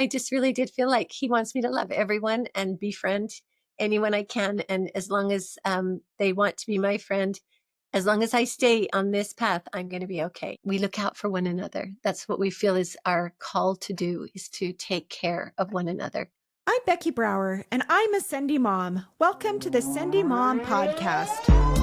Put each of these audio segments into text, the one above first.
I just really did feel like he wants me to love everyone and befriend anyone I can. And as long as they want to be my friend, as long as I stay on this path, I'm going to be okay. We look out for one another. That's what we feel is our call to do, is to take care of one another. I'm Becky Brower, and I'm a Sendy Mom. Welcome to the Sendy Mom podcast.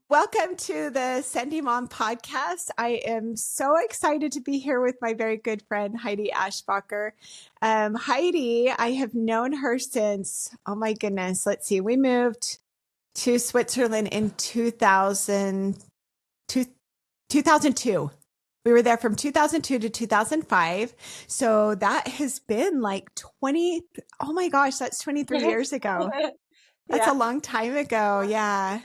Welcome to the Sendy Mom podcast. I am so excited to be here with my very good friend, Heidi Aeschbacher. Heidi, I have known her since, oh my goodness, let's see, we moved to Switzerland in 2002. We were there from 2002 to 2005. So that has been like 20, oh my gosh, that's 23 years ago. That's a long time ago. Yeah.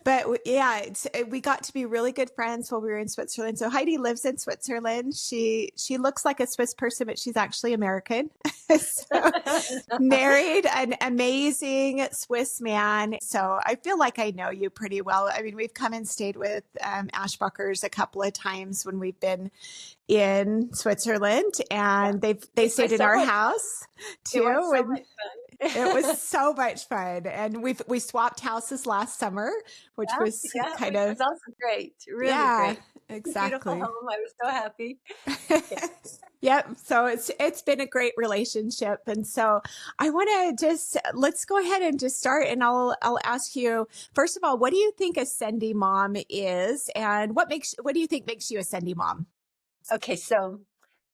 But yeah, we got to be really good friends while we were in Switzerland. So Heidi lives in Switzerland. She looks like a Swiss person, but she's actually American. So, married an amazing Swiss man. So I feel like I know you pretty well. I mean, we've come and stayed with Aeschbachers a couple of times when we've been in Switzerland, and they stayed in our house too. It was so much fun. It was so much fun. And we swapped houses last summer, which was kind of, it was also great. Really great. Exactly. Beautiful home. I was so happy. Yep. So it's been a great relationship. And so I want to let's go ahead and just start. And I'll ask you, first of all, what do you think a Sendy Mom is? And what do you think makes you a Sendy Mom? Okay. So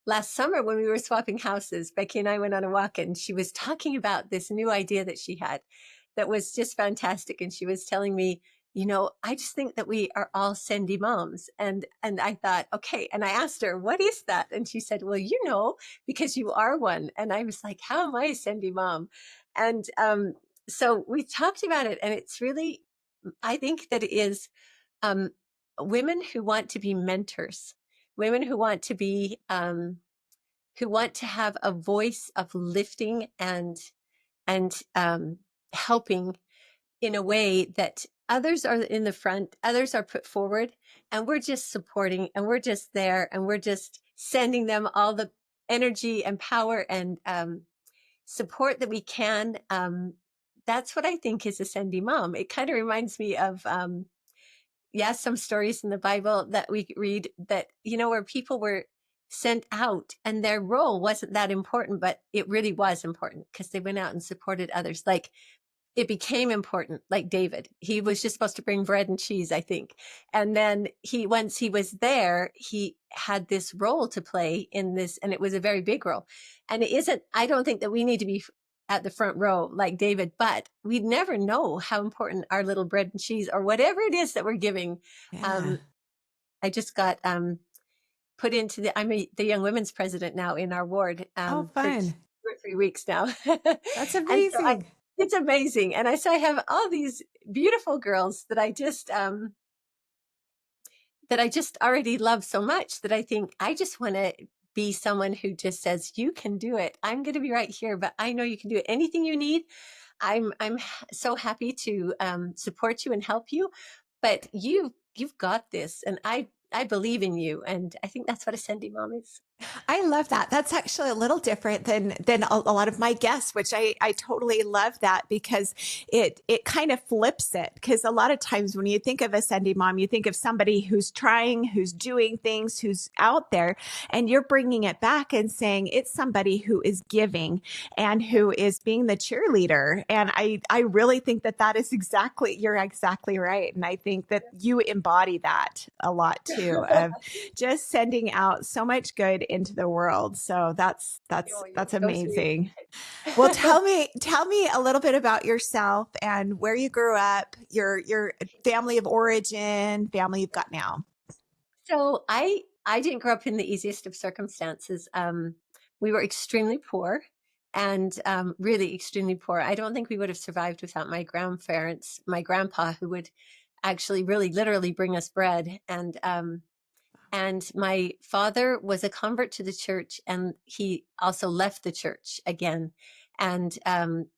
last summer when we were swapping houses, Becky and I went on a walk, and she was talking about this new idea that she had that was just fantastic. And she was telling me, I just think that we are all Sendy moms. And I thought, okay. And I asked her, what is that? And she said, well, because you are one. And I was like, how am I a Sendy mom? And so we talked about it, and it's really, I think that it is women who want to be mentors, women who want to be, who want to have a voice of lifting and helping in a way that others are in the front, others are put forward, and we're just supporting, and we're just there, and we're just sending them all the energy and power and support that we can. That's what I think is a Sendy mom. It kind of reminds me of, some stories in the Bible that we read that, where people were sent out and their role wasn't that important, but it really was important because they went out and supported others. Like, it became important, like David. He was just supposed to bring bread and cheese, I think. And then once he was there, he had this role to play in this, and it was a very big role. And I don't think that we need to be at the front row like David, but we never know how important our little bread and cheese or whatever it is that we're giving. Yeah. I just got put into I'm the young women's president now in our ward. Oh, for fun. 2 or 3 weeks now. That's amazing. It's amazing. And I have all these beautiful girls that I just already love so much that I think I just want to be someone who just says, you can do it. I'm going to be right here, but I know you can do it. Anything you need. I'm so happy to support you and help you, but you've got this. And I believe in you. And I think that's what a Sendy mom is. I love that. That's actually a little different than a lot of my guests, which I totally love that because it kind of flips it. Because a lot of times when you think of a Sendy mom, you think of somebody who's trying, who's doing things, who's out there, and you're bringing it back and saying it's somebody who is giving and who is being the cheerleader. And I really think that is you're exactly right. And I think that you embody that a lot too, of just sending out so much good into the world. So that's amazing. Well, tell me a little bit about yourself and where you grew up, your family of origin, family you've got now. So I didn't grow up in the easiest of circumstances. We were extremely poor, and really extremely poor. I don't think we would have survived without my grandparents, my grandpa, who would actually really literally bring us bread. And my father was a convert to the church, and he also left the church again. And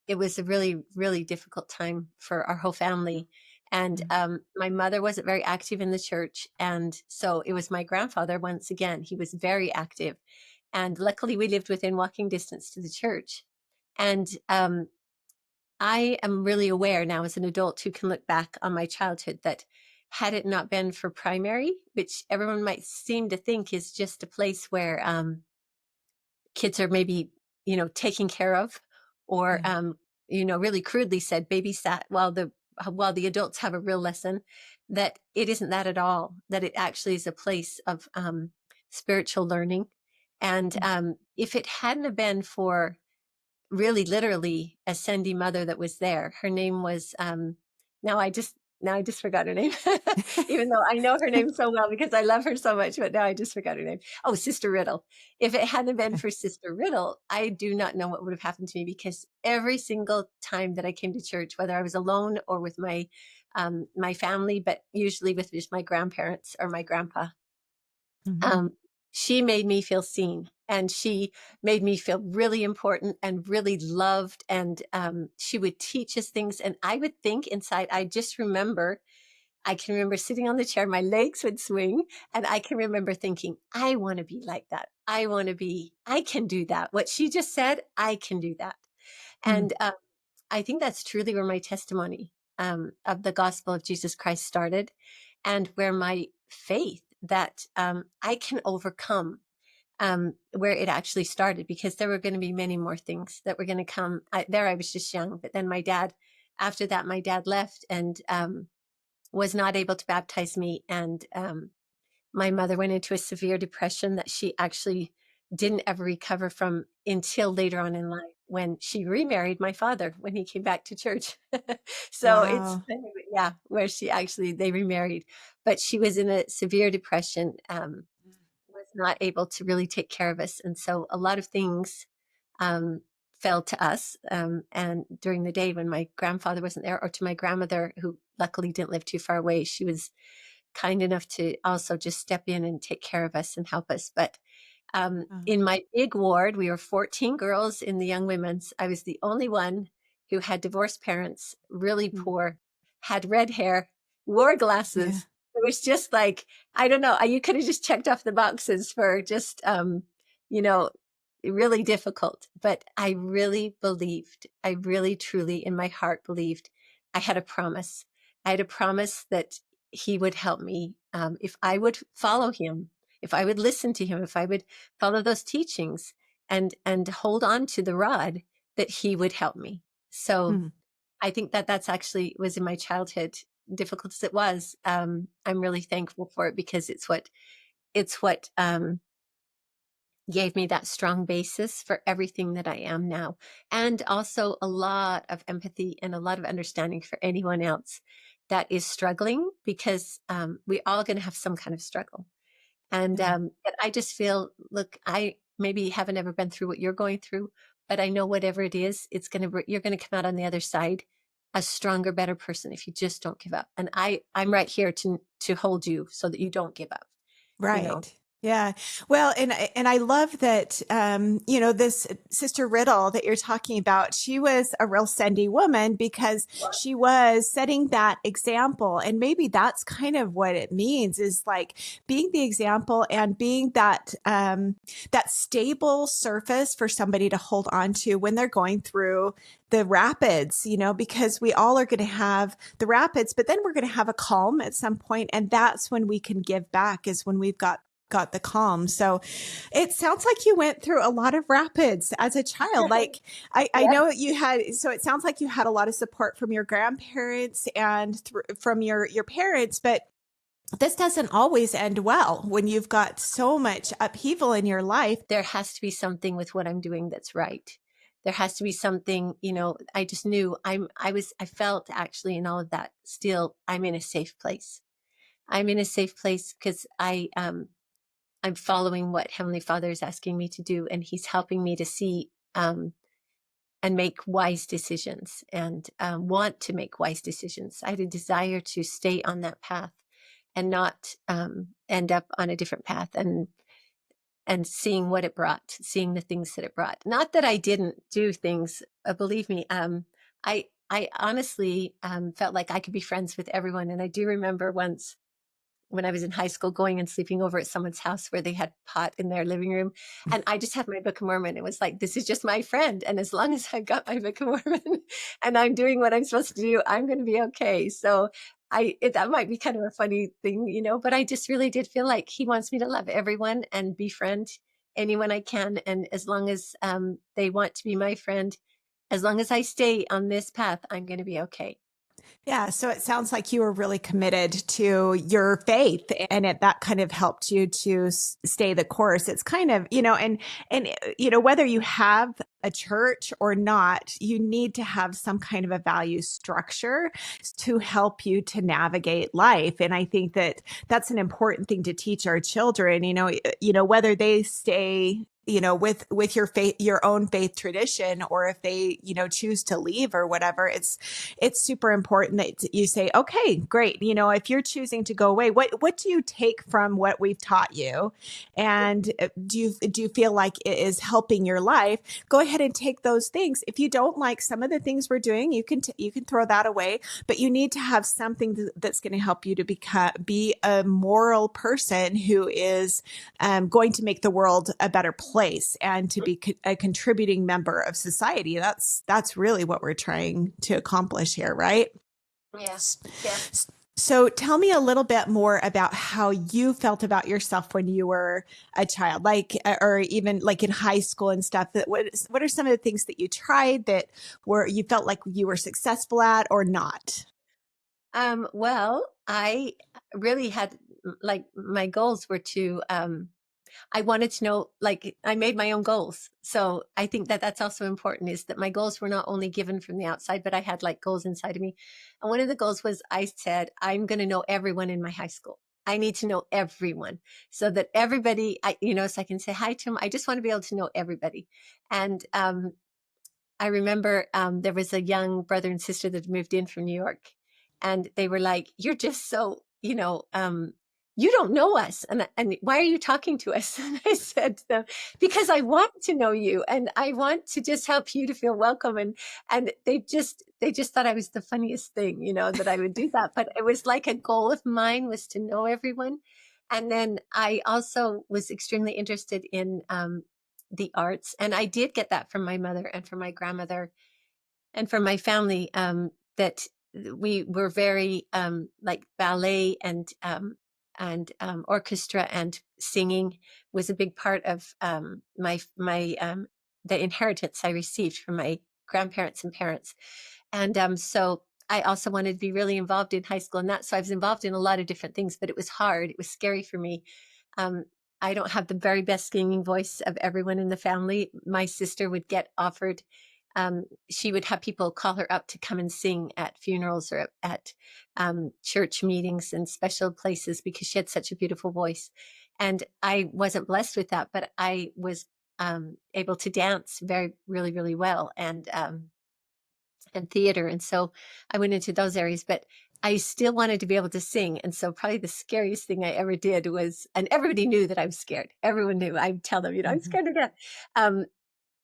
it was a really, really difficult time for our whole family. And my mother wasn't very active in the church. And so it was my grandfather, once again, he was very active. And luckily, we lived within walking distance to the church. And I am really aware now as an adult who can look back on my childhood that had it not been for primary, which everyone might seem to think is just a place where kids are maybe, taken care of, or, Yeah. really crudely said, babysat while the adults have a real lesson, that it isn't that at all, that it actually is a place of spiritual learning. And if it hadn't have been for really literally a Sendy mother that was there. Her name was now I just forgot her name. Even though I know her name so well because I love her so much, but now I just forgot her name. Oh, Sister Riddle. If it hadn't been for Sister Riddle, I do not know what would have happened to me, because every single time that I came to church, whether I was alone or with my family, but usually with just my grandparents or my grandpa, Mhm. um, she made me feel seen, and she made me feel really important and really loved. And she would teach us things. And I would think inside, I can remember sitting on the chair, my legs would swing, and I can remember thinking, I want to be like that. I can do that. What she just said, I can do that. Mm. And I think that's truly where my testimony of the gospel of Jesus Christ started, and where my faith that I can overcome, where it actually started, because there were going to be many more things that were going to come. I was just young, but then after that, my dad left and was not able to baptize me. And my mother went into a severe depression that she actually didn't ever recover from until later on in life, when she remarried my father when he came back to church. So it's, Wow. yeah, where they remarried, but she was in a severe depression, was not able to really take care of us. And so a lot of things um, fell to us. And during the day when my grandfather wasn't there, or to my grandmother, who luckily didn't live too far away, she was kind enough to also just step in and take care of us and help us. But Oh. in my big ward, we were 14 girls in the young women's. I was the only one who had divorced parents, really Mm. poor, had red hair, wore Yeah. glasses. It was just like, I don't know, you could have just checked off the boxes for just, you know, really difficult. But I really truly in my heart believed I had a promise. I had a promise that he would help me, if I would follow him, if I would listen to him, if I would follow those teachings and hold on to the rod, that he would help me. So Mm. I think that that's actually was in my childhood, difficult as it was. I'm really thankful for it, because it's what gave me that strong basis for everything that I am now, and also a lot of empathy and a lot of understanding for anyone else that is struggling, because we all going to have some kind of struggle. And Yeah. but I just feel, look, I maybe haven't ever been through what you're going through, but I know whatever it is, you're gonna come out on the other side a stronger, better person if you just don't give up. And I'm right here to hold you so that you don't give up. You know, Right. Yeah. Well, and I love that, this Sister Riddle that you're talking about, she was a real Sendy woman because she was setting that example. And maybe that's kind of what it means, is like being the example and being that stable surface for somebody to hold on to when they're going through the rapids, because we all are going to have the rapids, but then we're going to have a calm at some point, and that's when we can give back, is when we've got the calm. So it sounds like you went through a lot of rapids as a child. Like I yeah. know you had, so it sounds like you had a lot of support from your grandparents and from your parents, but this doesn't always end well when you've got so much upheaval in your life. There has to be something with what I'm doing that's right. There has to be something, I just knew I felt actually in all of that, still I'm in a safe place. I'm in a safe place because I'm following what Heavenly Father is asking me to do, and He's helping me to see and make wise decisions, and want to make wise decisions. I had a desire to stay on that path and not end up on a different path, and seeing what it brought, seeing the things that it brought. Not that I didn't do things, believe me. I honestly felt like I could be friends with everyone. And I do remember once when I was in high school going and sleeping over at someone's house where they had pot in their living room. And I just had my Book of Mormon. It was like, this is just my friend. And as long as I've got my Book of Mormon and I'm doing what I'm supposed to do, I'm going to be okay. So that might be kind of a funny thing, but I just really did feel like he wants me to love everyone and befriend anyone I can. And as long as they want to be my friend, as long as I stay on this path, I'm going to be okay. Yeah, so it sounds like you were really committed to your faith, and that kind of helped you to stay the course. It's kind of, whether you have a church or not, you need to have some kind of a value structure to help you to navigate life. And I think that that's an important thing to teach our children, whether they stay with your faith, your own faith tradition, or if they choose to leave or whatever. It's super important that you say, okay, great, if you're choosing to go away, what do you take from what we've taught you, and do you feel like it is helping your life? Go ahead and take those things. If you don't like some of the things we're doing, you can throw that away, but you need to have something that's going to help you to be a moral person who is going to make the world a better place and to be a contributing member of society. That's really what we're trying to accomplish here, right? Yeah. Yeah. So tell me a little bit more about how you felt about yourself when you were a child, like, or even like in high school and stuff. What are some of the things that you tried that you felt like you were successful at or not? Well, I really had like my goals were to I wanted to know, like, I made my own goals. So I think that that's also important, is that my goals were not only given from the outside, but I had like goals inside of me. And one of the goals was, I said, I'm going to know everyone in my high school. I need to know everyone so that everybody, so I can say hi to them. I just want to be able to know everybody. And I remember there was a young brother and sister that moved in from New York, and they were like, "You're just so, you don't know us, and why are you talking to us?" And I said to them, "Because I want to know you, and I want to just help you to feel welcome." And they just thought I was the funniest thing, that I would do that. But it was like a goal of mine was to know everyone. And then I also was extremely interested in the arts. And I did get that from my mother and from my grandmother and from my family, that we were very like ballet and orchestra and singing was a big part of my the inheritance I received from my grandparents and parents. And so I also wanted to be really involved in high school and that. So I was involved in a lot of different things, but it was hard. It was scary for me. Um, I don't have the very best singing voice of everyone in the family. My sister would get offered, she would have people call her up to come and sing at funerals or at church meetings and special places because she had such a beautiful voice. And I wasn't blessed with that, but I was able to dance very, really, really well, and theater. And so I went into those areas, but I still wanted to be able to sing. And so probably the scariest thing I ever did was, and everybody knew that I was scared. Everyone knew. I'd tell them, I'm Mhm. scared to death. Um,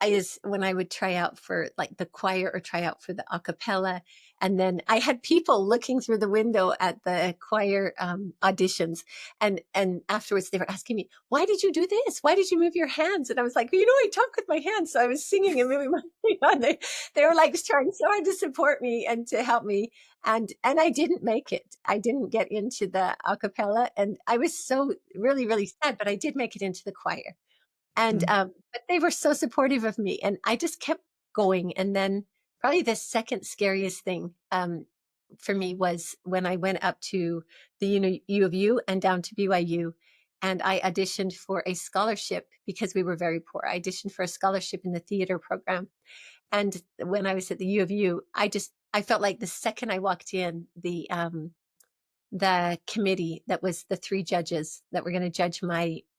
is when I would try out for like the choir or try out for the a cappella. And then I had people looking through the window at the choir auditions. And afterwards they were asking me, why did you do this? Why did you move your hands? And I was like, I talk with my hands. So I was singing and moving my hands. They were like trying so hard to support me and to help me. And I didn't make it. I didn't get into the a cappella. And I was so really, really sad, but I did make it into the choir. And Mm. but they were so supportive of me, and I just kept going. And then probably the second scariest thing for me was when I went up to the U of U and down to BYU, and I auditioned for a scholarship because we were very poor. I auditioned for a scholarship in the theater program, and when I was at the U of U, I felt like the second I walked in, the committee that was the three judges that were going to judge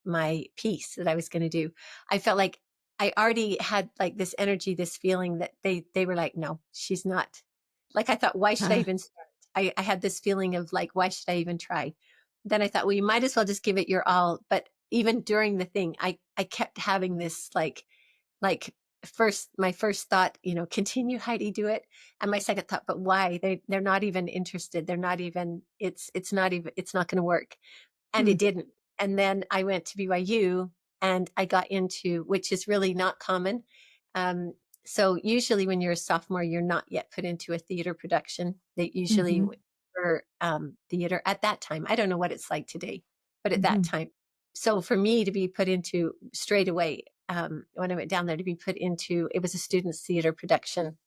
my piece that I was going to do. I felt like I already had like this energy, this feeling that they were like, no, she's not. Like I thought, why should I Uh, even start? I had this feeling of like, why should I even try? Then I thought, well, you might as well just give it your all. But even during the thing, I kept having this like my first thought, continue, Heidi, do it. And my second thought, but why? They're not even interested. They're not even, it's not even, it's not going to work. And Hmm. it didn't. And then I went to BYU and I got into, which is really not common. Um, so usually when you're a sophomore, you're not yet put into a theater production. They usually Hmm. were theater at that time. I don't know what it's like today, but at that Hmm. time. So for me to be put into straight away, when I went down there, to be put into, it was a students theater production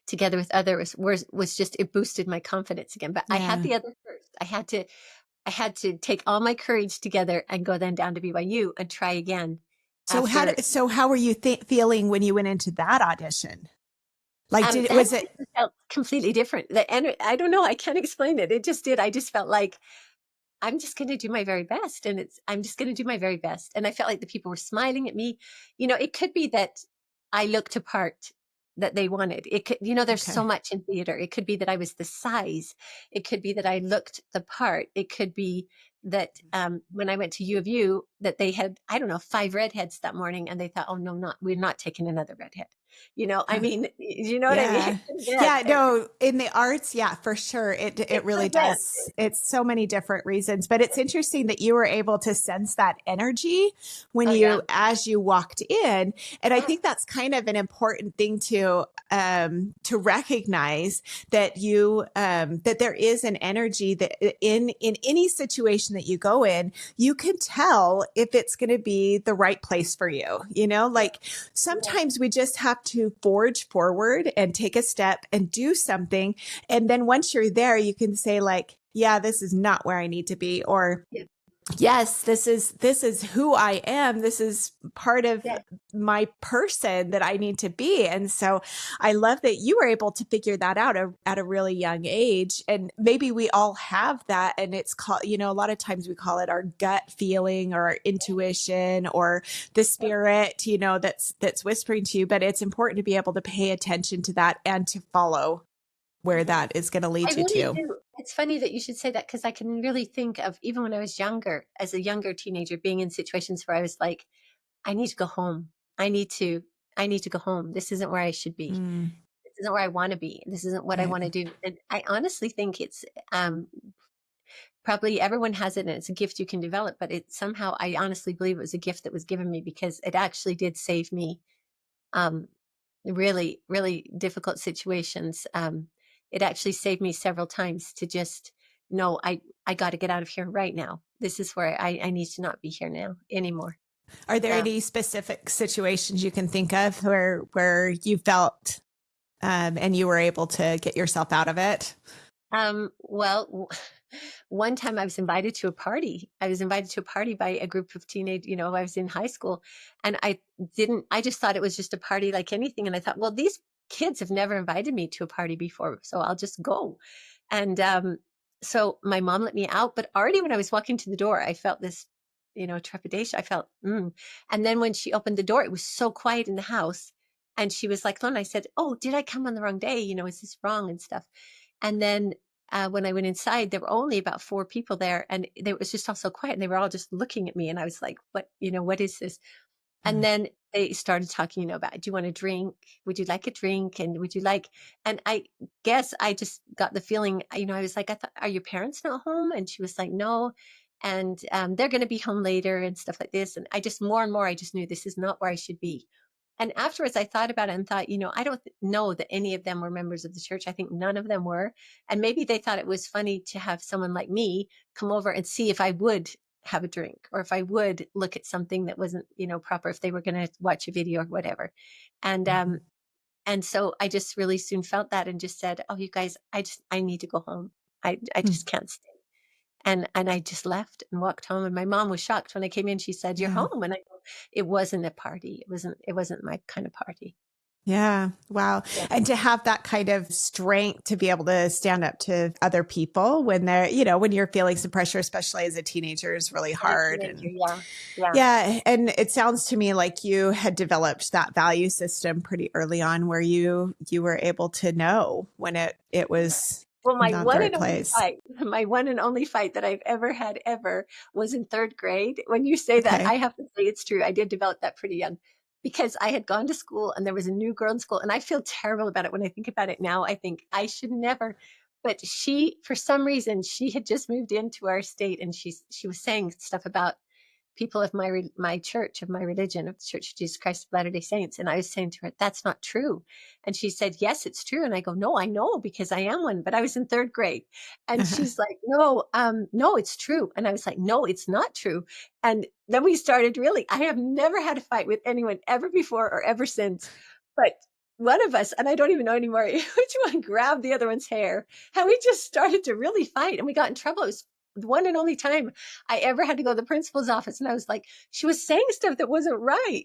together with others, was just, it boosted my confidence again. But I had Yeah. the other first. I had to take all my courage together and go then down to BYU and try again after. So how were you feeling when you went into that audition? Like, That was it felt completely different. I don't know. I can't explain it. It just did. I just felt like I'm just going to do my very best. And I'm just going to do my very best. And I felt like the people were smiling at me. It could be that I looked a part that they wanted. It could, there's so okay? much in theater. It could be that I was the size. It could be that I looked the part. It could be that when I went to U of U, that they had, I don't know, 5 redheads that morning. And they thought, oh, no, we're not taking another redhead. I mean, you know what I mean? Yeah. Yeah, no, in the arts, yeah, for sure. It It could really have been. does. It's so many different reasons, but it's interesting that you were able to sense that energy when Oh, yeah. as you walked in. And I Yes. think that's kind of an important thing to recognize that that there is an energy that in any situation that you go in, you can tell if it's going to be the right place for you. Like Yeah. sometimes we just have to forge forward and take a step and do something. And then once you're there, you can say like, yeah, this is not where I need to be. Or Yeah. yes, this is who I am. This is part of Yeah. my person that I need to be. And so I love that you were able to figure that out at a really young age. And maybe we all have that. And it's called, a lot of times we call it our gut feeling or our intuition or the spirit, that's whispering to you. But it's important to be able to pay attention to that and to follow where Mhm. that is going to I lead you really to. do. It's funny that you should say that because I can really think of even when I was younger, as a younger teenager, being in situations where I was like, I need to go home. I need to, I need to go home. This isn't where I should be. Mm, This isn't where I want to be. This isn't what I right. want to do. And I honestly think it's probably everyone has it and it's a gift you can develop, but it somehow, I honestly believe it was a gift that was given me because it actually did save me um, really, really difficult situations. It actually saved me several times to just know I got to get out of here right now. This is where I need to not be here now anymore. Are there Um, any specific situations you can think of where you felt and you were able to get yourself out of it? well, one time I was invited to a party. I was invited to a party by a group of teenage, I was in high school and I just thought it was just a party like anything. And I thought, well, these kids have never invited me to a party before, so I'll just go. And so my mom let me out, but already when I was walking to the door, I felt this, trepidation. I felt, And then when she opened the door, it was so quiet in the house. And she was like, Lorna, I said, oh, did I come on the wrong day? Is this wrong and stuff? And then when I went inside, there were only about 4 people there, and it was just all so quiet, and they were all just looking at me, and I was like, what is this? And Mm, then they started talking, about, do you want a drink? Would you like a drink? And would you like, and I guess I just got the feeling, I was like, I thought, are your parents not home? And she was like, no. And they're going to be home later and stuff like this. And I just more and more, I just knew this is not where I should be. And afterwards, I thought about it and thought, I don't know that any of them were members of the church. I think none of them were. And maybe they thought it was funny to have someone like me come over and see if I would have a drink or if I would look at something that wasn't, proper, if they were going to watch a video or whatever. And, mhm. and so I just really soon felt that and just said, oh, you guys, I need to go home. I Mm, just can't stay. And I just left and walked home. And my mom was shocked when I came in. She said, "You're yeah. home." And I go, it wasn't a party. It wasn't my kind of party. Yeah. Wow. Yeah. And to have that kind of strength to be able to stand up to other people when they're, when you're feeling some pressure, especially as a teenager, is really As a hard. teenager, And yeah. Yeah. yeah. And it sounds to me like you had developed that value system pretty early on where you were able to know when it was Well, my not the one right and only place. fight, my one and only fight that I've ever had ever was in 3rd grade. When you say that, Okay. I have to say it's true. I did develop that pretty young. because I had gone to school and there was a new girl in school, and I feel terrible about it when I think about it now. I think I should never. But she, for some reason, she had just moved into our state, and she was saying stuff about people of my church, of my religion, of the Church of Jesus Christ of Latter-day Saints. And I was saying to her, that's not true. And she said, yes, it's true. And I go, no, I know, because I am one, but I was in third grade. And Uh-huh. she's like, no, no, it's true. And I was like, no, it's not true. And then we started really, I have never had a fight with anyone ever before or ever since. But one of us, and I don't even know anymore which one, grabbed the other one's hair, and we just started to really fight, and we got in trouble. It was the one and only time I ever had to go to the principal's office. And I was like, she was saying stuff that wasn't right,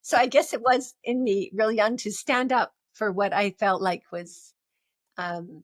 so I guess it was in me real young to stand up for what I felt like was, um,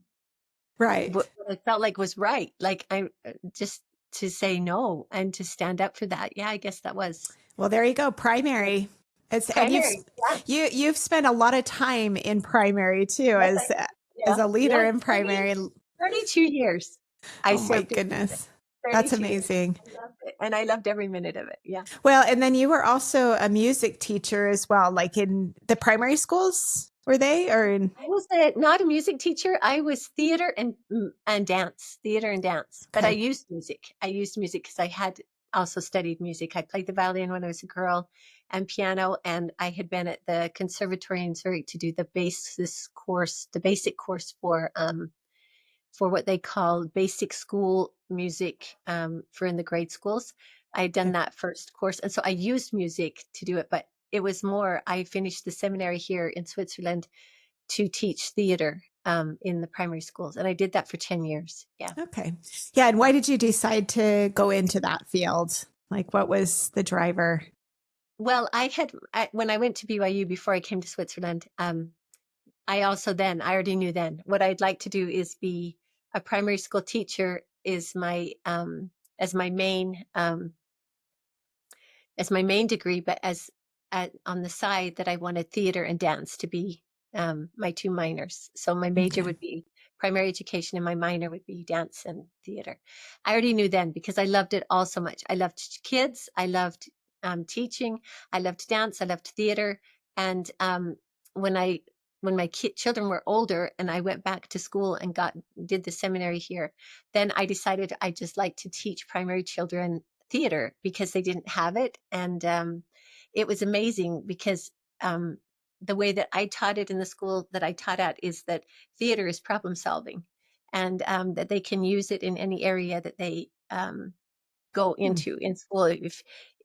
Right. what I felt like was right. Like I just to say no and to stand up for that. Yeah, I guess that was Well, there you go. Primary. It's and primary. Yeah. you've spent a lot of time in primary too Yes, as yeah. a leader Yeah. in primary. 32 years I Oh my served it. goodness. That's 32 years. amazing. I loved it. And I loved every minute of it. Yeah. Well, and then you were also a music teacher as well, like in the primary schools, were they? Or in I was not a music teacher. I was theater and dance, theater and dance. But I okay. used music. I used music because I had also studied music. I played the violin when I was a girl, and piano. And I had been at the conservatory in Zurich to do the basic course for what they call basic school music, for in the grade schools. I had done Okay. that first course. And so I used music to do it, but it was more, I finished the seminary here in Switzerland to teach theater, in the primary schools. And I did that for 10 years. Yeah. Okay. Yeah. And why did you decide to go into that field? Like, what was the driver? Well, when I went to BYU before I came to Switzerland, I already knew then what I'd like to do is be a primary school teacher is as my main, as my main degree, but on the side that I wanted theater and dance to be, my two minors. So my major Okay. would be primary education and my minor would be dance and theater. I already knew then because I loved it all so much. I loved kids. I loved, teaching. I loved dance. I loved theater. And, when I, when my children were older and I went back to school and did the seminary here, then I decided I just like to teach primary children theater because they didn't have it. And, it was amazing because, um, the way that I taught it in the school that I taught at is that theater is problem solving, and, that they can use it in any area that they, go Hmm. into in school.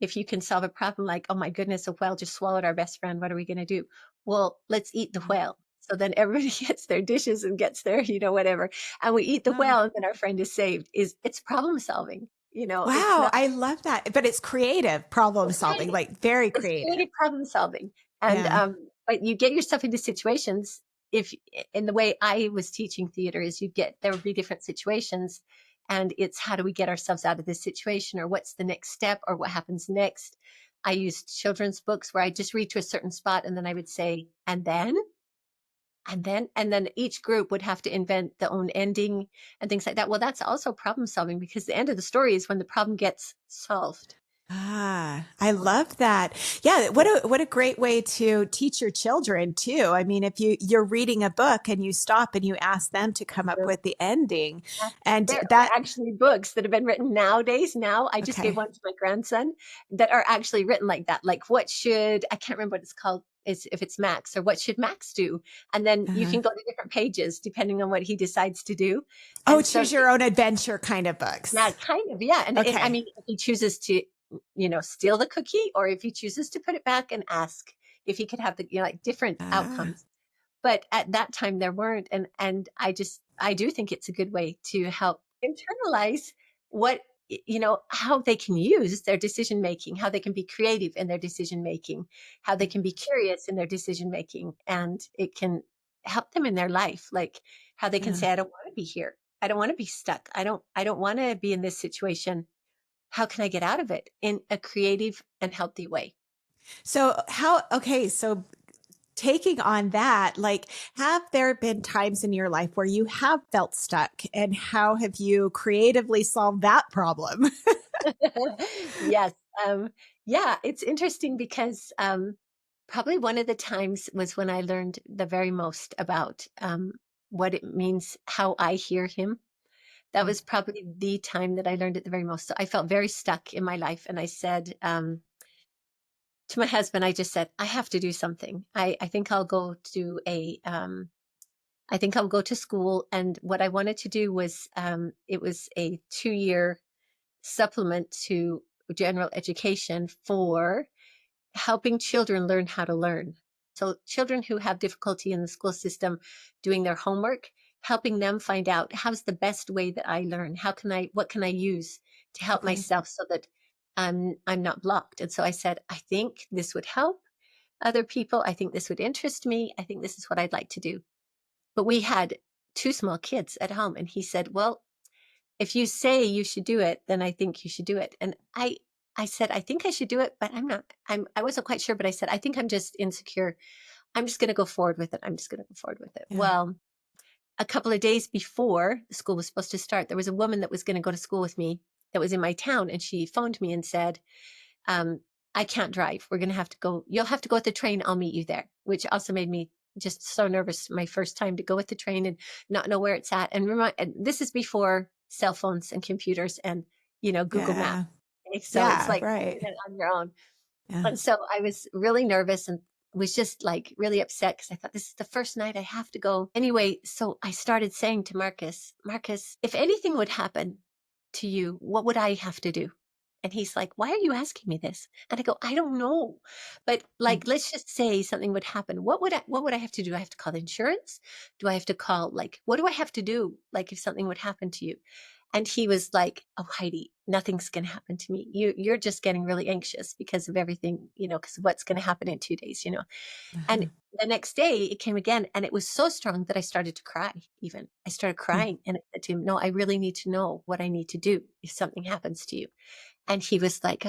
If you can solve a problem like, oh my goodness, a whale just swallowed our best friend, what are we going to do? Well, let's eat the whale. So then everybody gets their dishes and gets their, whatever, and we eat the Oh, whale, and then our friend is saved. It's problem solving. It's wow. not. I love that. But it's creative problem It's solving, creative. like very It's creative. creative problem solving. And, Yeah. but you get yourself into situations. If In the way I was teaching theater is there would be different situations, and it's how do we get ourselves out of this situation, or what's the next step, or what happens next. I used children's books where I just read to a certain spot and then I would say, and then each group would have to invent their own ending and things like that. Well, that's also problem solving because the end of the story is when the problem gets solved. Ah, I love that. Yeah, what a great way to teach your children too. I mean, if you're reading a book and you stop and you ask them to come up with the ending, Yeah. and There are that actually books that have been written nowadays. Now, I just gave okay. one to my grandson that are actually written like that. Like, I can't remember what it's called, is if it's Max, or what should Max do? And then you Uh-huh. can go to different pages depending on what he decides to do. Oh, And so, choose your own adventure kind of yeah, books. kind of, yeah. And I Okay. mean, if he chooses to, steal the cookie, or if he chooses to put it back and ask if he could have the, like different Ah. outcomes. But at that time there weren't. And I do think it's a good way to help internalize what, how they can use their decision making, how they can be creative in their decision making, how they can be curious in their decision making, and it can help them in their life, like how they can Uh, say, I don't want to be here, I don't want to be stuck, I don't want to be in this situation, how can I get out of it in a creative and healthy way? so taking on that, like, have there been times in your life where you have felt stuck and how have you creatively solved that problem? Yes. um, yeah, it's interesting because probably one of the times was when I learned the very most about what it means, how I hear him. That was probably the time that I learned it the very most. So I felt very stuck in my life. And I said to my husband, I just said, I have to do something. I think I'll go to I think I'll go to school. And what I wanted to do was, it was a 2-year supplement to general education for helping children learn how to learn. So children who have difficulty in the school system doing their homework, helping them find out how's the best way that I learn? What can I use to help Okay. myself so that I'm not blocked? And so I said, I think this would help other people. I think this would interest me. I think this is what I'd like to do. But we had 2 small kids at home. And he said, well, if you say you should do it, then I think you should do it. And I said, I think I should do it, but I wasn't quite sure, but I said, I think I'm just insecure. I'm just going to go forward with it. I'm just going to go forward with it. Yeah. Well, a couple of days before the school was supposed to start, there was a woman that was going to go to school with me that was in my town. And she phoned me and said, um, I can't drive. We're going to have to go. You'll have to go with the train. I'll meet you there, which also made me just so nervous. My first time to go with the train and not know where it's at. And this is before cell phones and computers and, Google Maps. Yeah. So it's Yeah. like Right. doing it on your own. Yeah. And so I was really nervous and was just like really upset because I thought this is the first night I have to go. Anyway, so I started saying to Marcus, if anything would happen to you, what would I have to do? And he's like, why are you asking me this? And I go, I don't know. But Mm. like, let's just say something would happen. What would I have to do? I have to call the insurance? Do I have to call, like, what do I have to do? Like if something would happen to you? And he was like, oh, Heidi, nothing's going to happen to me. You're just getting really anxious because of everything, because of what's going to happen in 2 days. And Uh-huh. the next day it came again. And it was so strong that I started to cry even. I started Mm. crying and I said to him, no, I really need to know what I need to do if something happens to you. And he was like,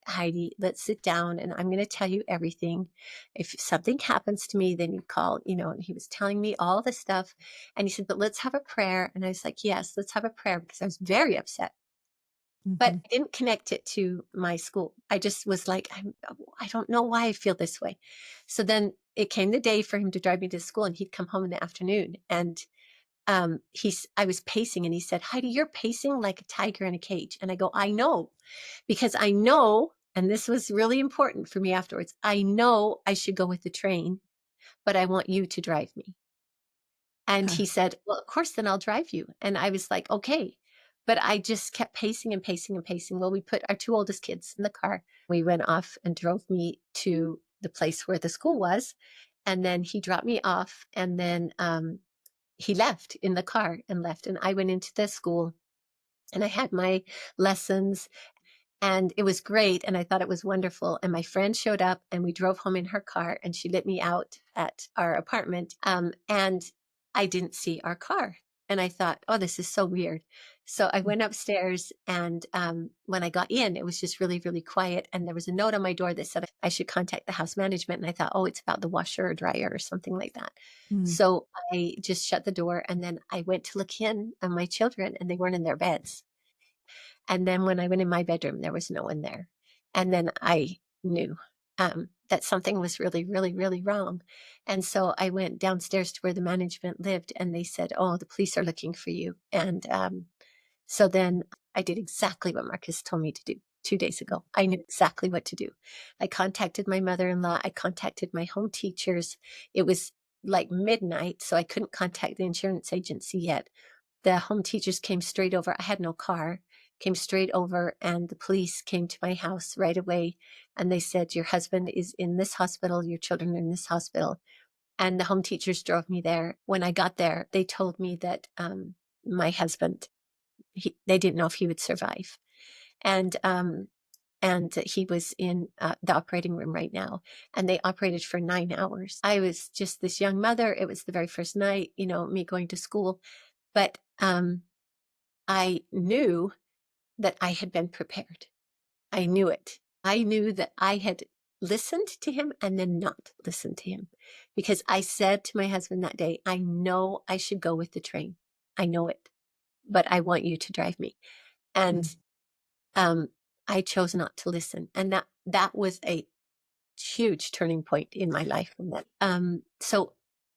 Heidi, let's sit down and I'm going to tell you everything. If something happens to me, then you call, and he was telling me all this stuff. And he said, but let's have a prayer. And I was like, yes, let's have a prayer because I was very upset. But Mhm. I didn't connect it to my school. I just was like, I don't know why I feel this way. So then it came the day for him to drive me to school and he'd come home in the afternoon. And I was pacing and he said, Heidi, you're pacing like a tiger in a cage. And I go, I know, because I know, and this was really important for me afterwards. I know I should go with the train, but I want you to drive me. And Huh. he said, well, of course, then I'll drive you. And I was like, okay. But I just kept pacing and pacing and pacing. Well, we put our 2 oldest kids in the car. We went off and drove me to the place where the school was. And then he dropped me off. And then he left in the car and left. And I went into the school and I had my lessons and it was great. And I thought it was wonderful. And my friend showed up and we drove home in her car and she let me out at our apartment. And I didn't see our car. And I thought, oh, this is so weird. So I Mm. went upstairs and when I got in, it was just really, really quiet. And there was a note on my door that said I should contact the house management. And I thought, oh, it's about the washer or dryer or something like that. Mm. So I just shut the door and then I went to look in on my children and they weren't in their beds. And then when I went in my bedroom, there was no one there. And then I knew that something was really, really, really wrong. And so I went downstairs to where the management lived and they said, oh, the police are looking for you. And so then I did exactly what Marcus told me to do 2 days ago. I knew exactly what to do. I contacted my mother-in-law. I contacted my home teachers. It was like midnight, so I couldn't contact the insurance agency yet. The home teachers came straight over. I had no car, came straight over, and the police came to my house right away. And they said, your husband is in this hospital, your children are in this hospital. And the home teachers drove me there. When I got there, they told me that my husband, they didn't know if he would survive. And he was in the operating room right now. And they operated for 9 hours. I was just this young mother. It was the very first night, me going to school. But I knew that I had been prepared. I knew it. I knew that I had listened to him and then not listened to him because I said to my husband that day, I know I should go with the train. I know it, but I want you to drive me. And Mm. um, I chose not to listen. And that was a huge turning point in my life from that.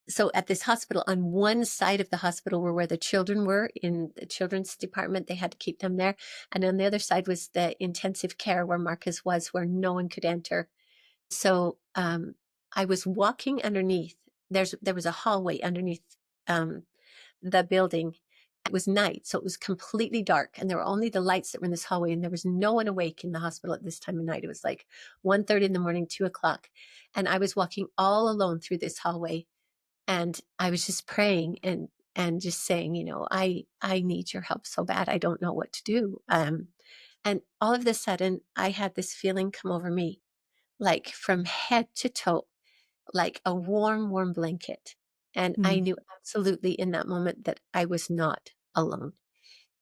So at this hospital, on one side of the hospital were where the children were in the children's department. They had to keep them there. And on the other side was the intensive care where Marcus was, where no one could enter. So I was walking underneath. There was a hallway underneath the building. It was night, so it was completely dark, and there were only the lights that were in this hallway, and there was no one awake in the hospital at this time of night. It was like 1:30 in the morning, 2 o'clock, and I was walking all alone through this hallway, and I was just praying and just saying, I need your help so bad. I don't know what to do. And all of a sudden, I had this feeling come over me, like from head to toe, like a warm, warm blanket. And I Mm. knew absolutely in that moment that I was not alone.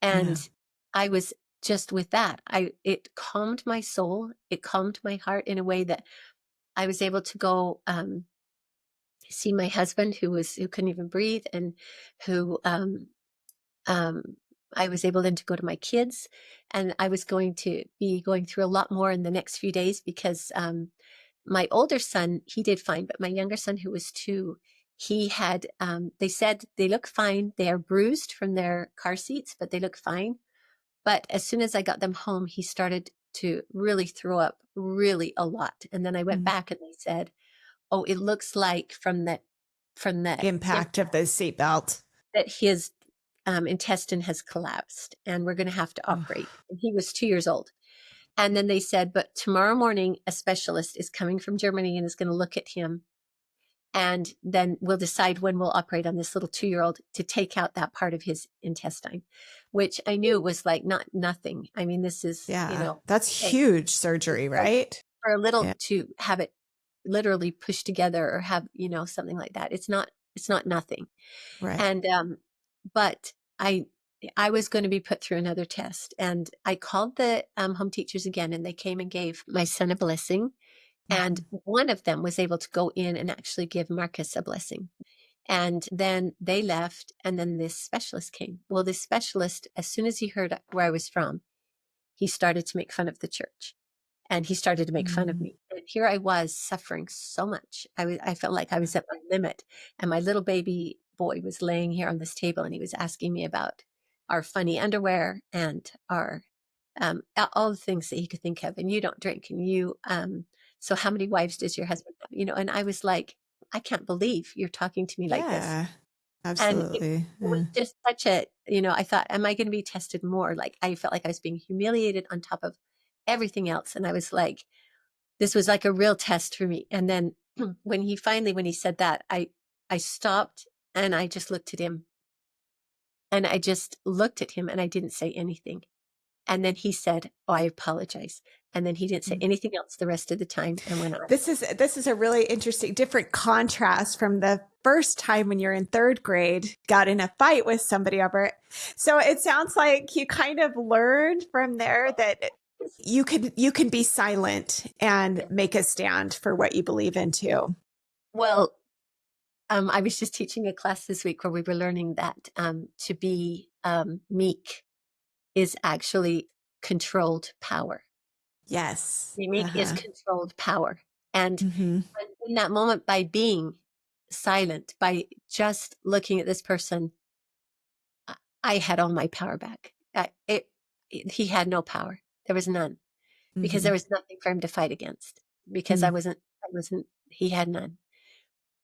And Yeah. I was just with that. It calmed my soul. It calmed my heart in a way that I was able to go see my husband who couldn't even breathe, and who um, I was able then to go to my kids, and I was going to be going through a lot more in the next few days because my older son, he did fine, but my younger son, who was 2, he had, they said they look fine. They are bruised from their car seats, but they look fine. But as soon as I got them home, he started to really throw up really a lot. And then I went Mm. back and they said, oh, it looks like from the Impact of the seatbelt. that his intestine has collapsed and we're going to have to operate. Oh, And he was 2 years old. And then they said, but tomorrow morning, a specialist is coming from Germany and is going to look at him. And then we'll decide when we'll operate on this little 2-year-old to take out that part of his intestine, which I knew was like nothing. I mean, this is, yeah. That's huge surgery, like right? for a little Yeah. to have it literally pushed together or have, something like that. It's not nothing. Right. And but I was going to be put through another test, and I called the home teachers again, and they came and gave my son a blessing, and Mhm. one of them was able to go in and actually give Marcus a blessing. And then they left, and then this specialist came. Well, this specialist, as soon as he heard where I was from, he started to make fun of the church, and he started to make fun of Mm. me. And here I was suffering so much. I felt like I was at my limit. And my little baby boy was laying here on this table, and he was asking me about our funny underwear and our all the things that he could think of. And you don't drink, and so how many wives does your husband have? And I was like, I can't believe you're talking to me like this. Yeah. And Absolutely. it was Yeah. just such I thought, am I going to be tested more? Like I felt like I was being humiliated on top of everything else. And I was like, this was like a real test for me. And then when he said that, I stopped and I just looked at him, and I just looked at him and I didn't say anything. And then he said, oh, I apologize. And then he didn't say Mm. anything else the rest of the time and went on. This is a really interesting, different contrast from the first time when you're in third grade, got in a fight with somebody over it. So it sounds like you kind of learned from there that you can be silent and make a stand for what you believe in too. Well, I was just teaching a class this week where we were learning that to be meek is actually controlled power. Yes. Be meek is Uh-huh. controlled power. And Mm-hmm. in that moment, by being silent, by just looking at this person, I had all my power back. He had no power. There was none, because there Mm-hmm. was nothing for him to fight against, because I wasn't, he had none.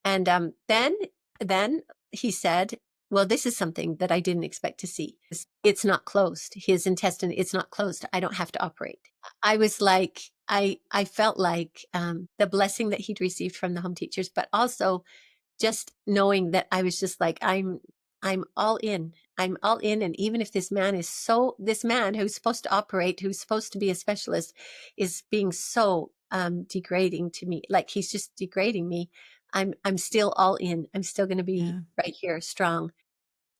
And then he said, well, this is something that I didn't expect to see. It's not closed. His intestine, it's not closed. I don't have to operate. I was like, I felt like the blessing that he'd received from the home teachers, but also just knowing that I was just like, I'm all in. I'm all in. And even if this man who's supposed to operate, who's supposed to be a specialist, is being so degrading to me, like he's just degrading me, I'm still all in. I'm still going to be Yeah. right here, strong.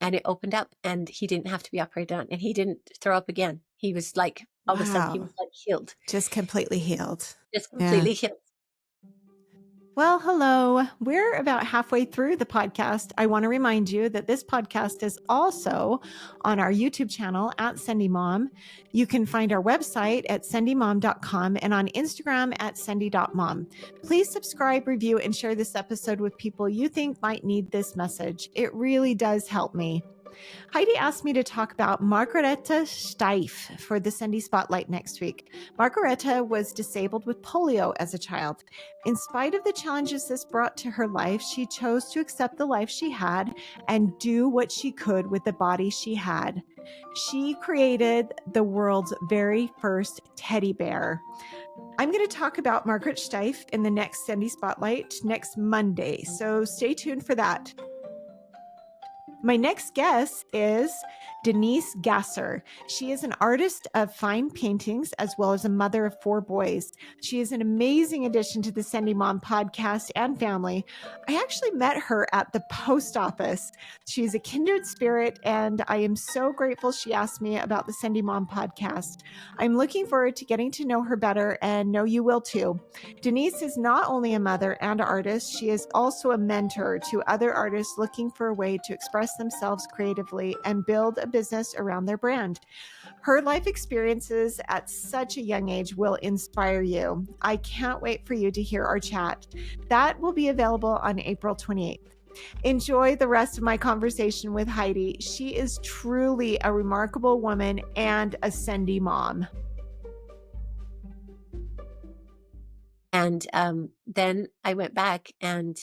And it opened up, and he didn't have to be operated on, and he didn't throw up again. He was like, all of a sudden, he Wow. was like healed, Just completely healed. just Yeah. completely healed. Well, hello. We're about halfway through the podcast. I want to remind you that this podcast is also on our YouTube channel at Sendy Mom. You can find our website at sendymom.com and on Instagram at sendy.mom. Please subscribe, review, and share this episode with people you think might need this message. It really does help me. Heidi asked me to talk about Margareta Steiff for the Sendy Spotlight next week. Margareta was disabled with polio as a child. In spite of the challenges this brought to her life, she chose to accept the life she had and do what she could with the body she had. She created the world's very first teddy bear. I'm going to talk about Margaret Steiff in the next Sendy Spotlight next Monday, so stay tuned for that. My next guest is Denise Gasser. She is an artist of fine paintings as well as a mother of 4 boys. She is an amazing addition to the Sendy Mom podcast and family. I actually met her at the post office. She's a kindred spirit, and I am so grateful she asked me about the Sendy Mom podcast. I'm looking forward to getting to know her better, and know you will too. Denise is not only a mother and artist, she is also a mentor to other artists looking for a way to express themselves creatively and build a business around their brand. Her life experiences at such a young age will inspire you. I can't wait for you to hear our chat. That will be available on April 28th. Enjoy the rest of my conversation with Heidi. She is truly a remarkable woman and a Sendy mom. And then I went back, and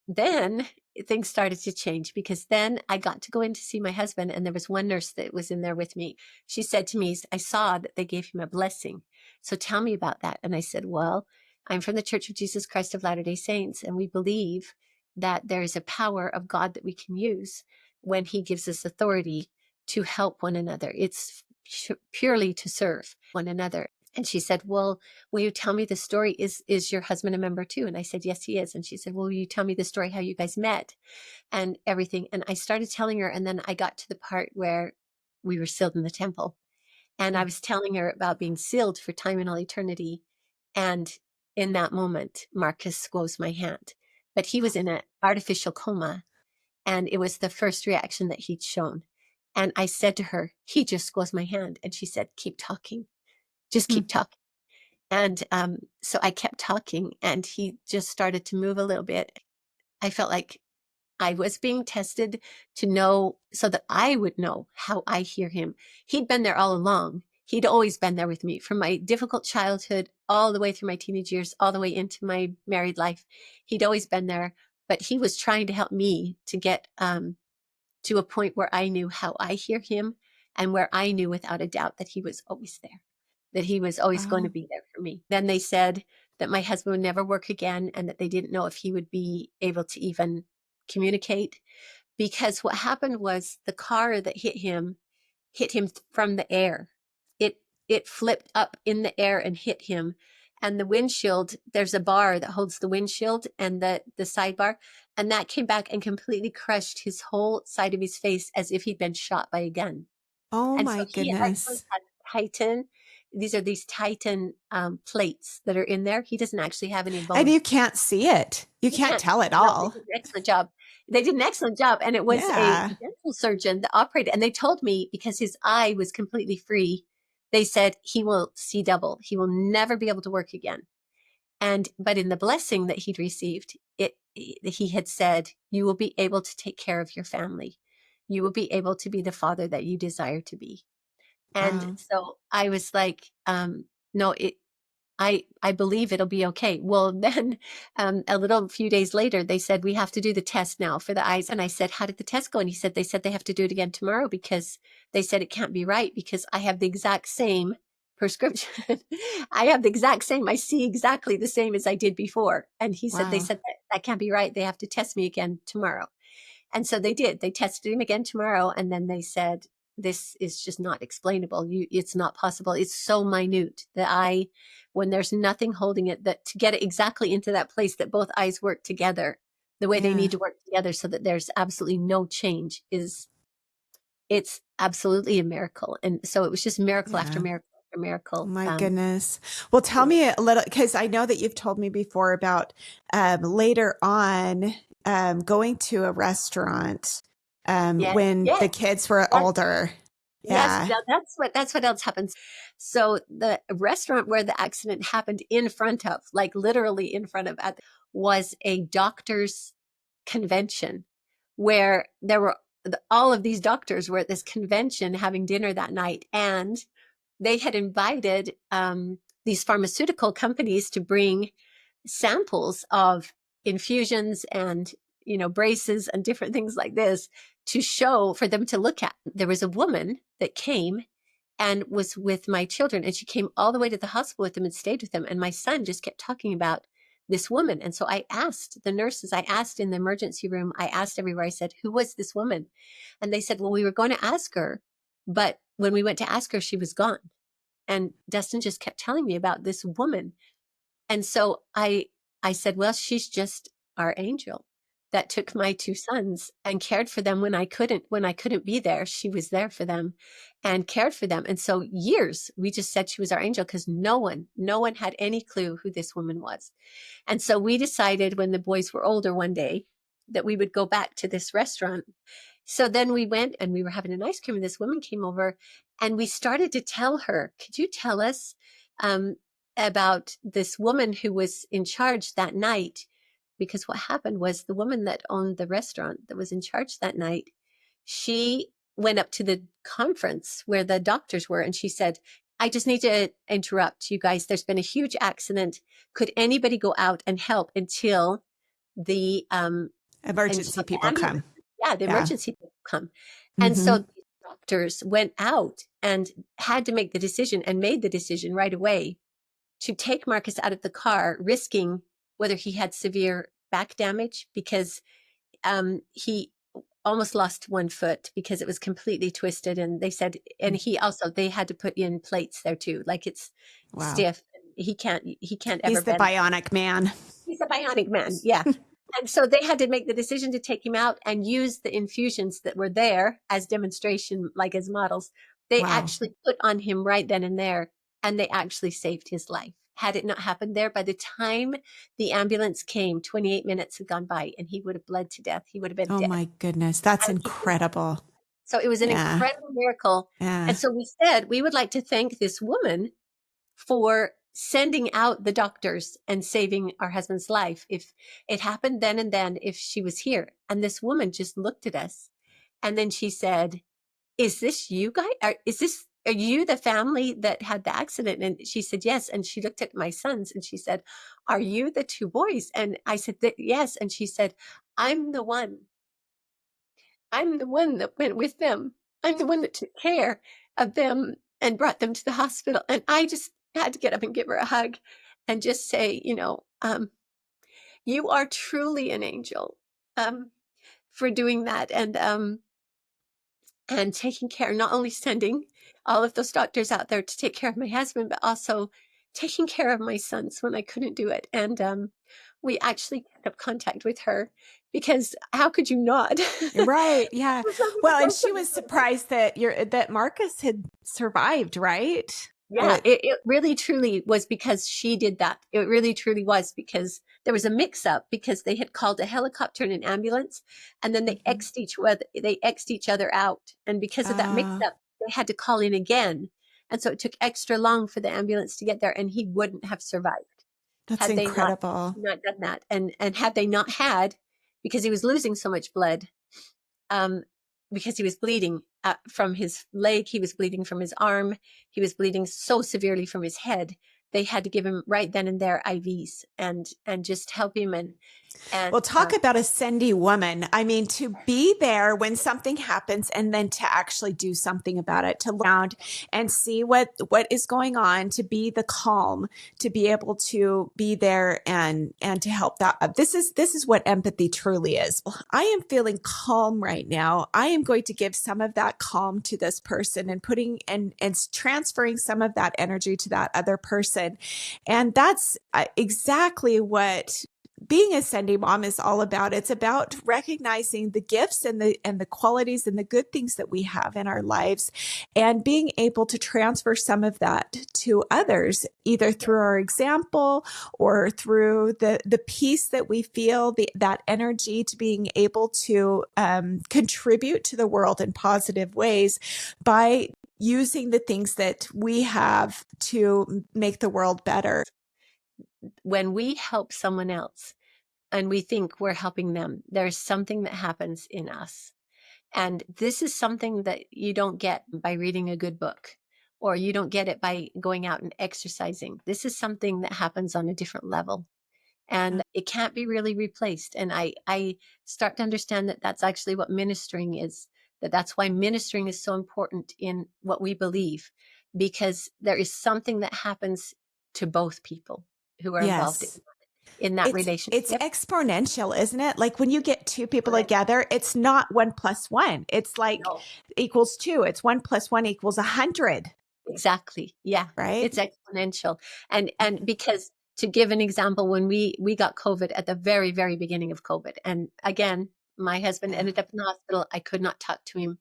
then things started to change, because then I got to go in to see my husband, and there was one nurse that was in there with me. She said to me, I saw that they gave him a blessing. So tell me about that. And I said, well, I'm from the Church of Jesus Christ of Latter-day Saints, and we believe that there is a power of God that we can use when he gives us authority to help one another. It's purely to serve one another. And she said, well, will you tell me the story? Is your husband a member too? And I said, yes, he is. And she said, well, will you tell me the story, how you guys met and everything? And I started telling her. And then I got to the part where we were sealed in the temple. And I was telling her about being sealed for time and all eternity. And in that moment, Marcus squoze my hand. But he was in an artificial coma. And it was the first reaction that he'd shown. And I said to her, he just squoze my hand. And she said, keep talking. Just keep talking. And so I kept talking, and he just started to move a little bit. I felt like I was being tested to know, so that I would know how I hear him. He'd been there all along. He'd always been there with me from my difficult childhood all the way through my teenage years, all the way into my married life. He'd always been there, but he was trying to help me to get to a point where I knew how I hear him, and where I knew without a doubt that he was always there, that he was always going to be there for me. Then they said that my husband would never work again, and that they didn't know if he would be able to even communicate, because what happened was the car that hit him from the air. It flipped up in the air and hit him. And the windshield, there's a bar that holds the windshield and the sidebar, and that came back and completely crushed his whole side of his face, as if he'd been shot by a gun. Oh And so my he actually goodness. had Titan. These Titan plates that are in there. He doesn't actually have any bone. And you can't see it. You You can't can't. tell at No, they all. did an excellent job. They did an excellent job. And it was a Yeah. dental surgeon that operated. And they told me, because his eye was completely free, they said he will see double. He will never be able to work again. But in the blessing that he'd received, he had said, you will be able to take care of your family. You will be able to be the father that you desire to be. And Wow. so I was like, no, I believe it'll be okay. Well, then a little few days later, they said, we have to do the test now for the eyes. And I said, how did the test go? And they said they have to do it again tomorrow, because they said it can't be right, because I have the exact same prescription. I have the exact same. I see exactly the same as I did before. And they Wow. said that can't be right. They have to test me again tomorrow. And so they did. They tested him again tomorrow. And then they said, this is just not explainable. It's not possible. It's so minute that when there's nothing holding it, that to get it exactly into that place that both eyes work together the way they Yeah. need to work together, so that there's absolutely no change, it's absolutely a miracle. And so it was just miracle after Yeah. miracle. Dr. Oh Miracle. my goodness. Well, tell me a little, because I know that you've told me before about later on going to a restaurant Yes, when yes, the kids were yes. older. Yes, Yeah. now that's what else happens. So the restaurant where the accident happened in front of, like literally in front of, was a doctors' convention where there were all of these doctors were at this convention having dinner that night, and they had invited these pharmaceutical companies to bring samples of infusions and braces and different things like this to show for them to look at. There was a woman that came and was with my children, and she came all the way to the hospital with them and stayed with them, and my son just kept talking about this woman. And so I asked the nurses, I asked in the emergency room, I asked everywhere, I said, who was this woman? And they said, well, we were going to ask her, but when we went to ask her, she was gone. And Dustin just kept telling me about this woman. And so I said, well, she's just our angel that took my two sons and cared for them when I couldn't be there. She was there for them and cared for them. And so years, we just said she was our angel because no one had any clue who this woman was. And so we decided when the boys were older one day that we would go back to this restaurant. So then we went and we were having an ice cream, and this woman came over and we started to tell her, could you tell us about this woman who was in charge that night? Because what happened was the woman that owned the restaurant that was in charge that night, she went up to the conference where the doctors were and she said, I just need to interrupt you guys. There's been a huge accident. Could anybody go out and help until the Emergency people ambulance? come. Yeah, the Yeah. emergency people come. And so Hmm. the doctors went out and had to make the decision and made the decision right away to take Marcus out of the car, risking whether he had severe back damage because he almost lost one foot because it was completely twisted. And they said, and they had to put in plates there too, like it's Wow. stiff. He can't ever He's the bend. bionic man. He's a bionic man. Yeah. And so they had to make the decision to take him out and use the infusions that were there as demonstration, like as models. They Wow. actually put on him right then and there, and they actually saved his life. Had it not happened there, by the time the ambulance came, 28 minutes had gone by and he would have bled to death. He would have been Oh dead. my goodness. That's And incredible. so it was an Yeah. incredible miracle. Yeah. And so we said, we would like to thank this woman for sending out the doctors and saving our husband's life. If it happened then and then, if she was here. And this woman just looked at us. And then she said, is this you guys? Are you the family that had the accident? And she said, yes. And she looked at my sons and she said, are you the two boys? And I said, yes. And she said, I'm the one. I'm the one that went with them. I'm the one that took care of them and brought them to the hospital. And I just had to get up and give her a hug and just say, you are truly an angel for doing that. And taking care, not only sending all of those doctors out there to take care of my husband, but also taking care of my sons when I couldn't do it. And we actually kept up contact with her because how could you not? Right. Yeah. Well, and she was surprised that Marcus had survived, right? Yeah, it really truly was because she did that. It really truly was because there was a mix up because they had called a helicopter and an ambulance and then they Mhm. X'd each other out. And because of that mix Uh, up, they had to call in again. And so it took extra long for the ambulance to get there and he wouldn't have survived that's had they not incredible. not done that. And had they not had, because he was losing so much blood, um, because he was bleeding from his leg, he was bleeding from his arm, he was bleeding so severely from his head. They had to give him right then and there IVs and just help him and Well, talk about a Sendy woman. I mean, to be there when something happens and then to actually do something about it, to look around and see what is going on, to be the calm, to be able to be there and to help that. This is what empathy truly is. I am feeling calm right now. I am going to give some of that calm to this person and putting and transferring some of that energy to that other person. And that's exactly what being a Sendy mom is all about. It's about recognizing the gifts and the qualities and the good things that we have in our lives, and being able to transfer some of that to others, either through our example or through the peace that we feel, that energy to being able to contribute to the world in positive ways by using the things that we have to make the world better. When we help someone else and we think we're helping them, there's something that happens in us. And this is something that you don't get by reading a good book, or you don't get it by going out and exercising. This is something that happens on a different level, and it can't be really replaced. And I start to understand that that's actually what ministering is, that's why ministering is so important in what we believe, because there is something that happens to both people who are involved Yes. in that It's relationship. exponential, isn't it? Like when you get two people Correct. together, it's not 1+1. It's like No, equals 2. It's 1+1 equals 100, exactly. Yeah, right? it's exponential. And because, to give an example, when we got COVID at the very, very beginning of COVID, and again, my husband Yeah. ended up in the hospital. I could not talk to him.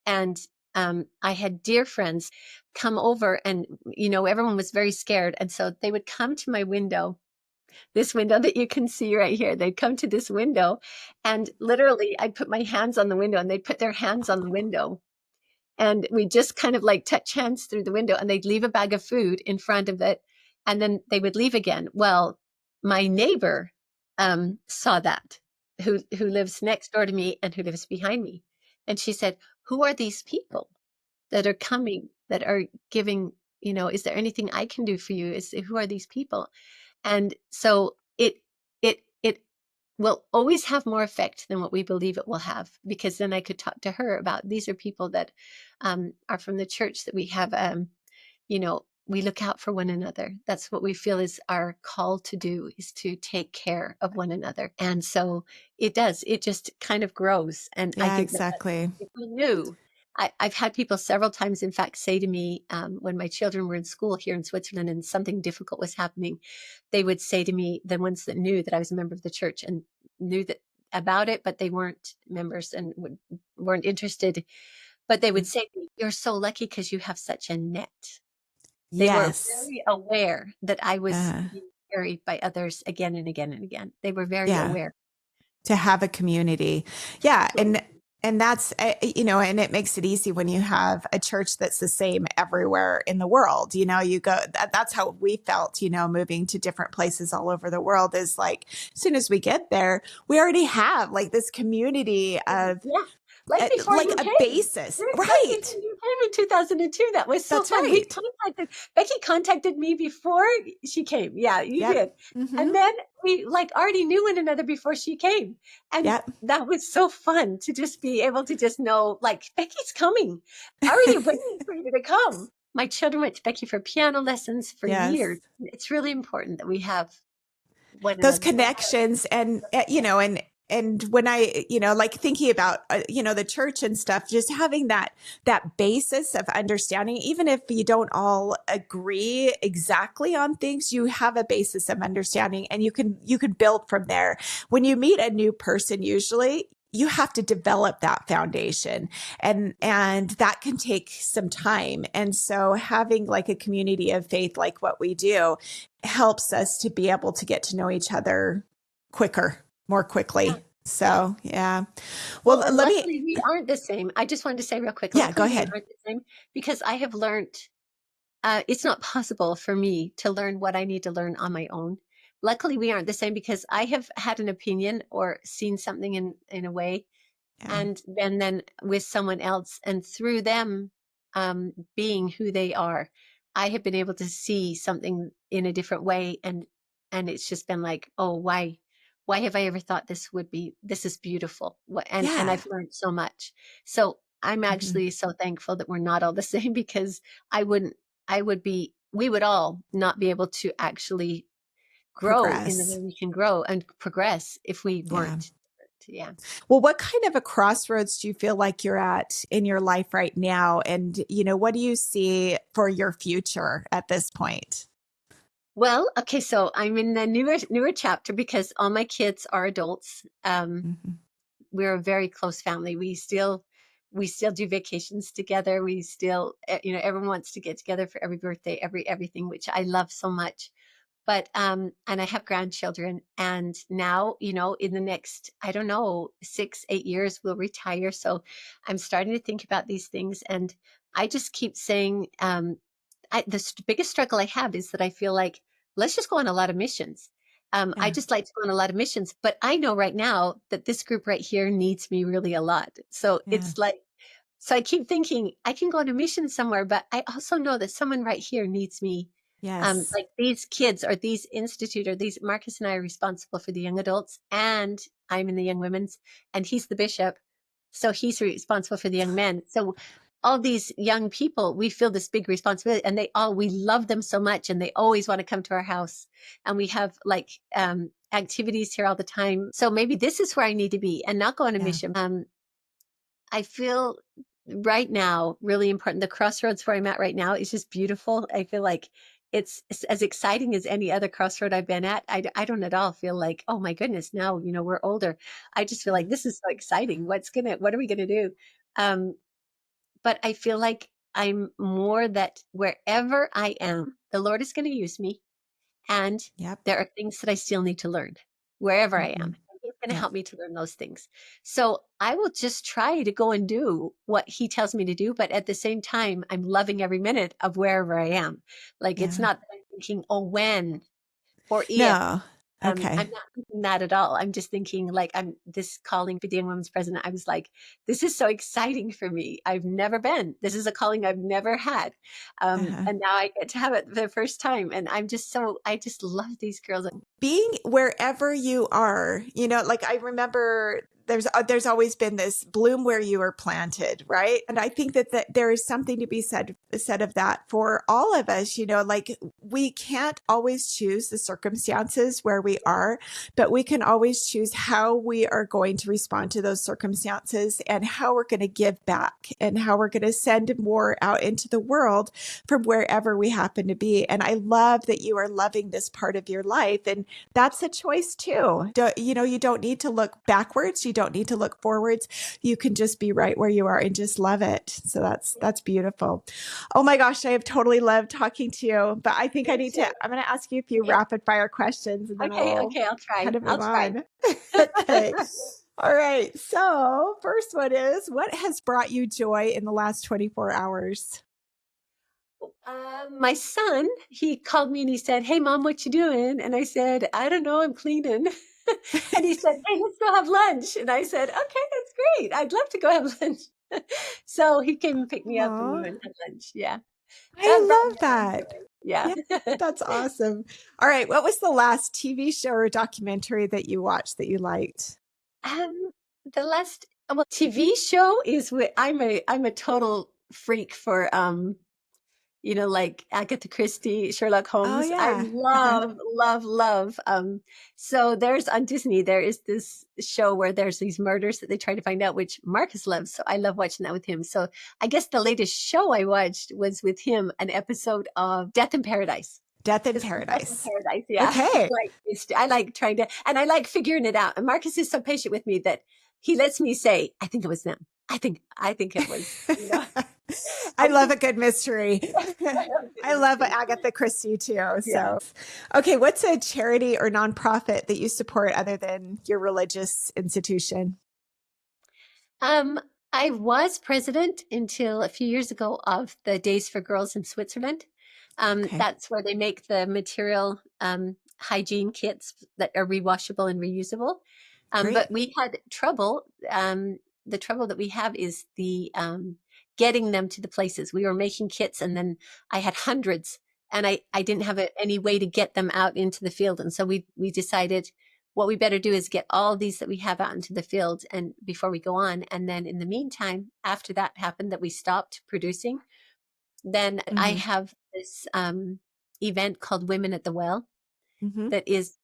And I had dear friends come over, and, everyone was very scared. And so they would come to my window, this window that you can see right here. They'd come to this window, and literally I'd put my hands on the window and they'd put their hands on the window. And we just kind of like touch hands through the window, and they'd leave a bag of food in front of it. And then they would leave again. Well, my neighbor saw that, who lives next door to me and who lives behind me. And she said, "Who are these people that are coming, that are giving, is there anything I can do for you? Who are these people?" And so it will always have more effect than what we believe it will have, because then I could talk to her about, these are people that are from the church, that we have, we look out for one another. That's what we feel is our call to do, is to take care of one another. And so it does, it just kind of grows. And I Yeah, think that exactly. if we knew, I've had people several times, in fact, say to me, when my children were in school here in Switzerland and something difficult was happening, they would say to me, the ones that knew that I was a member of the church and knew that about it, but they weren't members and weren't interested, but they would say to me, "You're so lucky because you have such a net." They were Yes. very aware that I was Uh, being carried by others again and again and again. They were very yeah. aware. To have a community. Yeah. Absolutely. And that's, and it makes it easy when you have a church that's the same everywhere in the world. You go, that's how we felt, moving to different places all over the world, is like, as soon as we get there, we already have like this community of Yeah. Like before like you a came. basis. Like Right. before you came in 2002. That was so That's fun. right. Becky contacted me before she came. Yeah, you Yep. did. Hmm. And then we like already knew one another before she came. And Yep. that was so fun to just be able to just know, like, Becky's coming. Already waiting for you to come. My children went to Becky for piano lessons for years. Yes. It's really important that we have one Those another. connections, and and when I like thinking about the church and stuff, just having that basis of understanding, even if you don't all agree exactly on things, you have a basis of understanding, and you can build from there. When you meet a new person, usually you have to develop that foundation, and that can take some time. And so having like a community of faith like what we do helps us to be able to get to know each other more Yeah. quickly. Yeah. So, yeah. Well, Well, and let me, luckily we aren't the same. I just wanted to say real quick, yeah, go luckily we ahead. aren't the same, because I have learned, it's not possible for me to learn what I need to learn on my own. Luckily we aren't the same, because I have had an opinion or seen something in a way, Yeah. and then with someone else, and through them being who they are, I have been able to see something in a different way, and it's just been like, oh, why have I ever thought this is beautiful? And Yeah. I've learned so much. So I'm Mhm. actually so thankful that we're not all the same, because I wouldn't we would all not be able to actually grow in the way Progress. we can grow and progress if we Yeah. weren't. Yeah. Well, what kind of a crossroads do you feel like you're at in your life right now? And, what do you see for your future at this point? Well, okay, so I'm in the newer chapter because all my kids are adults. Hmm. We're a very close family. We still do vacations together. We still, everyone wants to get together for every birthday, everything, which I love so much. But and I have grandchildren, and now, in the next, I don't know, 6, 8 years, we'll retire. So I'm starting to think about these things, and I just keep saying, the biggest struggle I have is that I feel like let's just go on a lot of missions. I Yeah. just like to go on a lot of missions, but I know right now that this group right here needs me really a lot. So Yeah. it's like, so I keep thinking I can go on a mission somewhere, but I also know that someone right here needs me. Yes. Like these kids or these institute or these Marcus and I are responsible for the young adults, and I'm in the young women's, and he's the bishop, so he's responsible for the young men. So all these young people, we feel this big responsibility, and we love them so much, and they always want to come to our house, and we have like activities here all the time. So maybe this is where I need to be and not go on a Yeah. mission. I feel right now really important. The crossroads where I'm at right now is just beautiful. I feel like it's as exciting as any other crossroad I've been at. I don't at all feel like, oh my goodness, now, we're older. I just feel Yeah. like this is so exciting. What are we gonna do? Um, but I feel like I'm more that wherever I am, the Lord is going to use me. And Yep. there are things that I still need to learn wherever I Hmm. am. And He's going to Yep. help me to learn those things. So I will just try to go and do what He tells me to do. But at the same time, I'm loving every minute of wherever I am. Like it's Yeah. not that I'm thinking, oh, when or if. No. Okay. I'm not thinking that at all. I'm just thinking like I'm this calling for the young women's president. I was like, this is so exciting for me. I've never been. This is a calling I've never had. Uh-huh. And now I get to have it for the first time. And I just love these girls. Being wherever you are, like I remember there's always been this bloom where you are planted, right? And I think that there is something to be said of that for all of us, like we can't always choose the circumstances where we are, but we can always choose how we are going to respond to those circumstances and how we're going to give back and how we're going to send more out into the world from wherever we happen to be. And I love that you are loving this part of your life. And that's a choice too. You don't need to look backwards. You don't need to look forwards. You can just be right where you are and just love it. So that's beautiful. Oh my gosh, I have totally loved talking to you. But I think I'm going to ask you a few Yeah. rapid fire questions and then Okay. we'll Okay. I'll kind try. of I'll move try. on. Okay. All right. So, first one is, what has brought you joy in the last 24 hours? My son, he called me and he said, "Hey, mom, what you doing?" And I said, "I don't know, I'm cleaning." And he said, "Hey, let's go have lunch." And I said, "Okay, that's great. I'd love to go have lunch." So he came and picked me up and we Aw. went and had lunch. Yeah, that brought I me love a lot of that. joy. Yeah. Yeah, that's awesome. All right. What was the last TV show or documentary that you watched that you liked? Um, the last well, TV show is I'm a total freak for like Agatha Christie, Sherlock Oh, Holmes. I yeah. Uh-huh. love, love, love. So there's on Disney, there is this show where there's these murders that they try to find out, which Marcus loves. So I love watching that with him. So I guess the latest show I watched was with him, an episode of Death in Paradise. Death in It's called Death in Paradise. Paradise. Yeah. Okay. I like trying to, and I like figuring it out. And Marcus is so patient with me that he lets me say, I think it was them. I think it was. I I love think a good mystery. I love a good I love mystery. Agatha Christie too. Yeah. So, okay, what's a charity or nonprofit that you support other than your religious institution? Um, I was president until a few years ago of the Days for Girls in Switzerland. Okay, That's where they make the material hygiene kits that are rewashable and reusable. great. But we had trouble. The trouble that we have is the getting them to the places. We were making kits, and then I had hundreds, and I didn't have any way to get them out into the field. And so we decided what we better do is get all these that we have out into the field and before we go on. And then in the meantime, after that happened, that we stopped producing, then I Hmm. have this event called Women at the Well Hmm. that is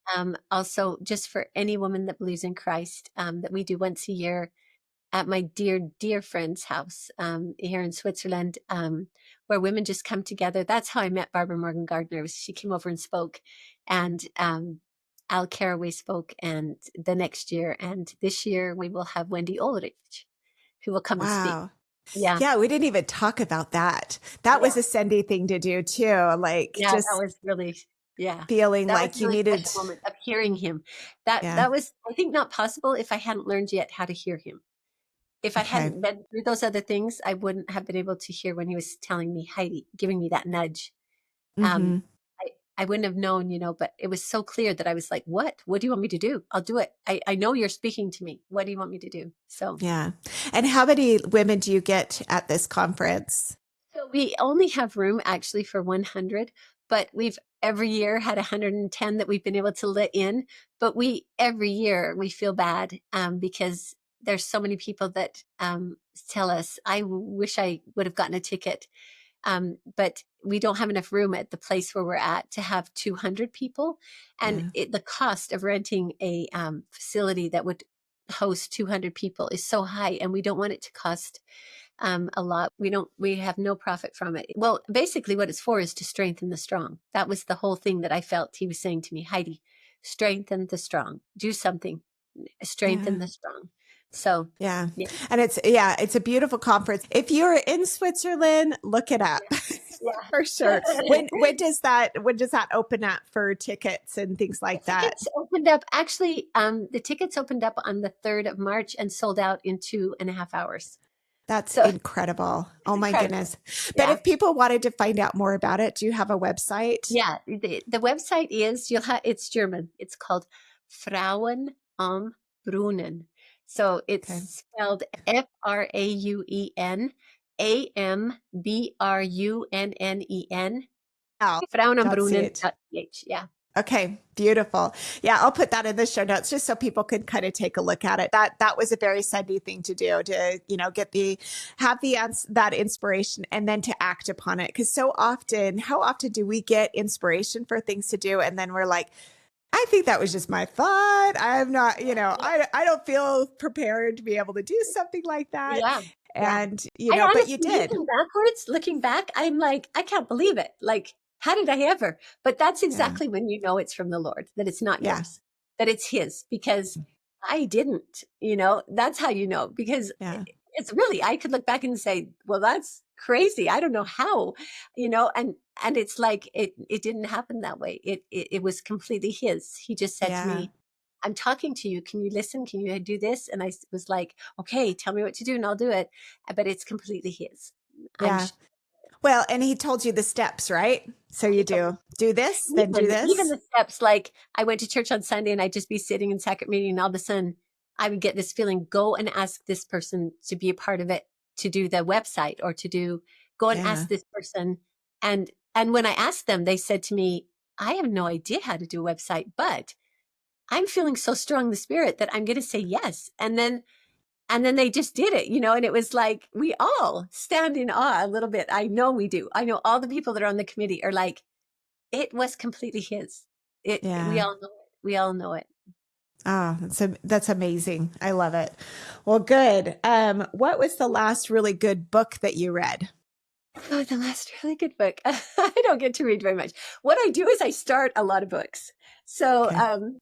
also just for any woman that believes in Christ, that we do once a year. at my dear, dear friend's house here in Switzerland, where women just come together. That's how I met Barbara Morgan Gardner. She came over and spoke, and Al Caraway spoke, and the next year, and this year we will have Wendy Ulrich, who will come and speak. Wow. Yeah, Yeah, we didn't even talk about that. That was yeah, a Sendy thing to do too. Like yeah. That just was really, yeah, feeling that was like a you really needed, special moment of hearing him. That yeah. that was, I think, not possible if I hadn't learned yet how to hear him. If I Okay. hadn't been through those other things, I wouldn't have been able to hear when he was telling me, Heidi, giving me that nudge. Um, Hmm. I wouldn't have known, but it was so clear that I was like, what? What do you want me to do? I'll do it. I know you're speaking to me. What do you want me to do? So, Yeah. And how many women do you get at this conference? so we only have room actually for 100, but we've every year had 110 that we've been able to let in. But every year we feel bad because there's so many people that tell us, I wish I would have gotten a ticket. But we don't have enough room at the place where we're at to have 200 people. And Yeah. the cost of renting a facility that would host 200 people is so high, and we don't want it to cost a lot. We have no profit from it. Well, basically what it's for is to strengthen the strong. That was the whole thing that I felt he was saying to me, Heidi, strengthen the strong, do something, strengthen Yeah. the strong. So Yeah. yeah, And it's a beautiful conference. If you're in Switzerland, look it up. For sure. yeah. When does that open up for tickets and things The like that? tickets opened up actually, the tickets opened up on the 3rd of March and sold out in 2.5 hours. That's So incredible. it's Oh my incredible. goodness. But Yeah. if people wanted to find out more about it, do you have a website? Yeah. The website is, it's German. It's called Frauen am Brunnen. So it's Okay. spelled Frauen, Oh, .ch. Frauenambrunnen.ch. Yeah. Okay, beautiful. Yeah, I'll put that in the show notes just so people can kind of take a look at it. That was a very Sunday thing to do, to get that inspiration and then to act upon it. Because how often do we get inspiration for things to do and then we're like, I think that was just my thought. I'm not, I don't feel prepared to be able to do something like that. Yeah. Yeah. And I but you honestly, did. looking back, I'm like, I can't believe it. Like, how did I ever? But that's Yeah, exactly when you know it's from the Lord, that it's not yeah, yours, that it's His, because I didn't, that's how you know, because yeah, it's really, I could look back and say, well, that's crazy. I don't know how, and it's like, it didn't happen that way. It was completely His. He just said to yeah, me, I'm talking to you. Can you listen? Can you do this? And I was like, okay, tell me what to do and I'll do it. But it's completely His. I'm yeah. sh- Well, and he told you the steps, right? So you he told me, do this, then do even this. the steps, like I went to church on Sunday and I'd just be sitting in sacrament meeting, and all of a sudden I would get this feeling, go and ask this person to be a part of it, to do the website, or go and Yeah, ask this person. And when I asked them, they said to me, I have no idea how to do a website, but I'm feeling so strong in the spirit that I'm going to say yes. And then they just did it, and it was like, we all stand in awe a little bit. I know we do. I know all the people that are on the committee are like, it was completely His. We yeah. all know it. We all know it. Oh, that's amazing. I love it. Well, good. What was the last really good book that you read? Oh, the last really good book. I don't get to read very much. What I do is I start a lot of books. So, Okay.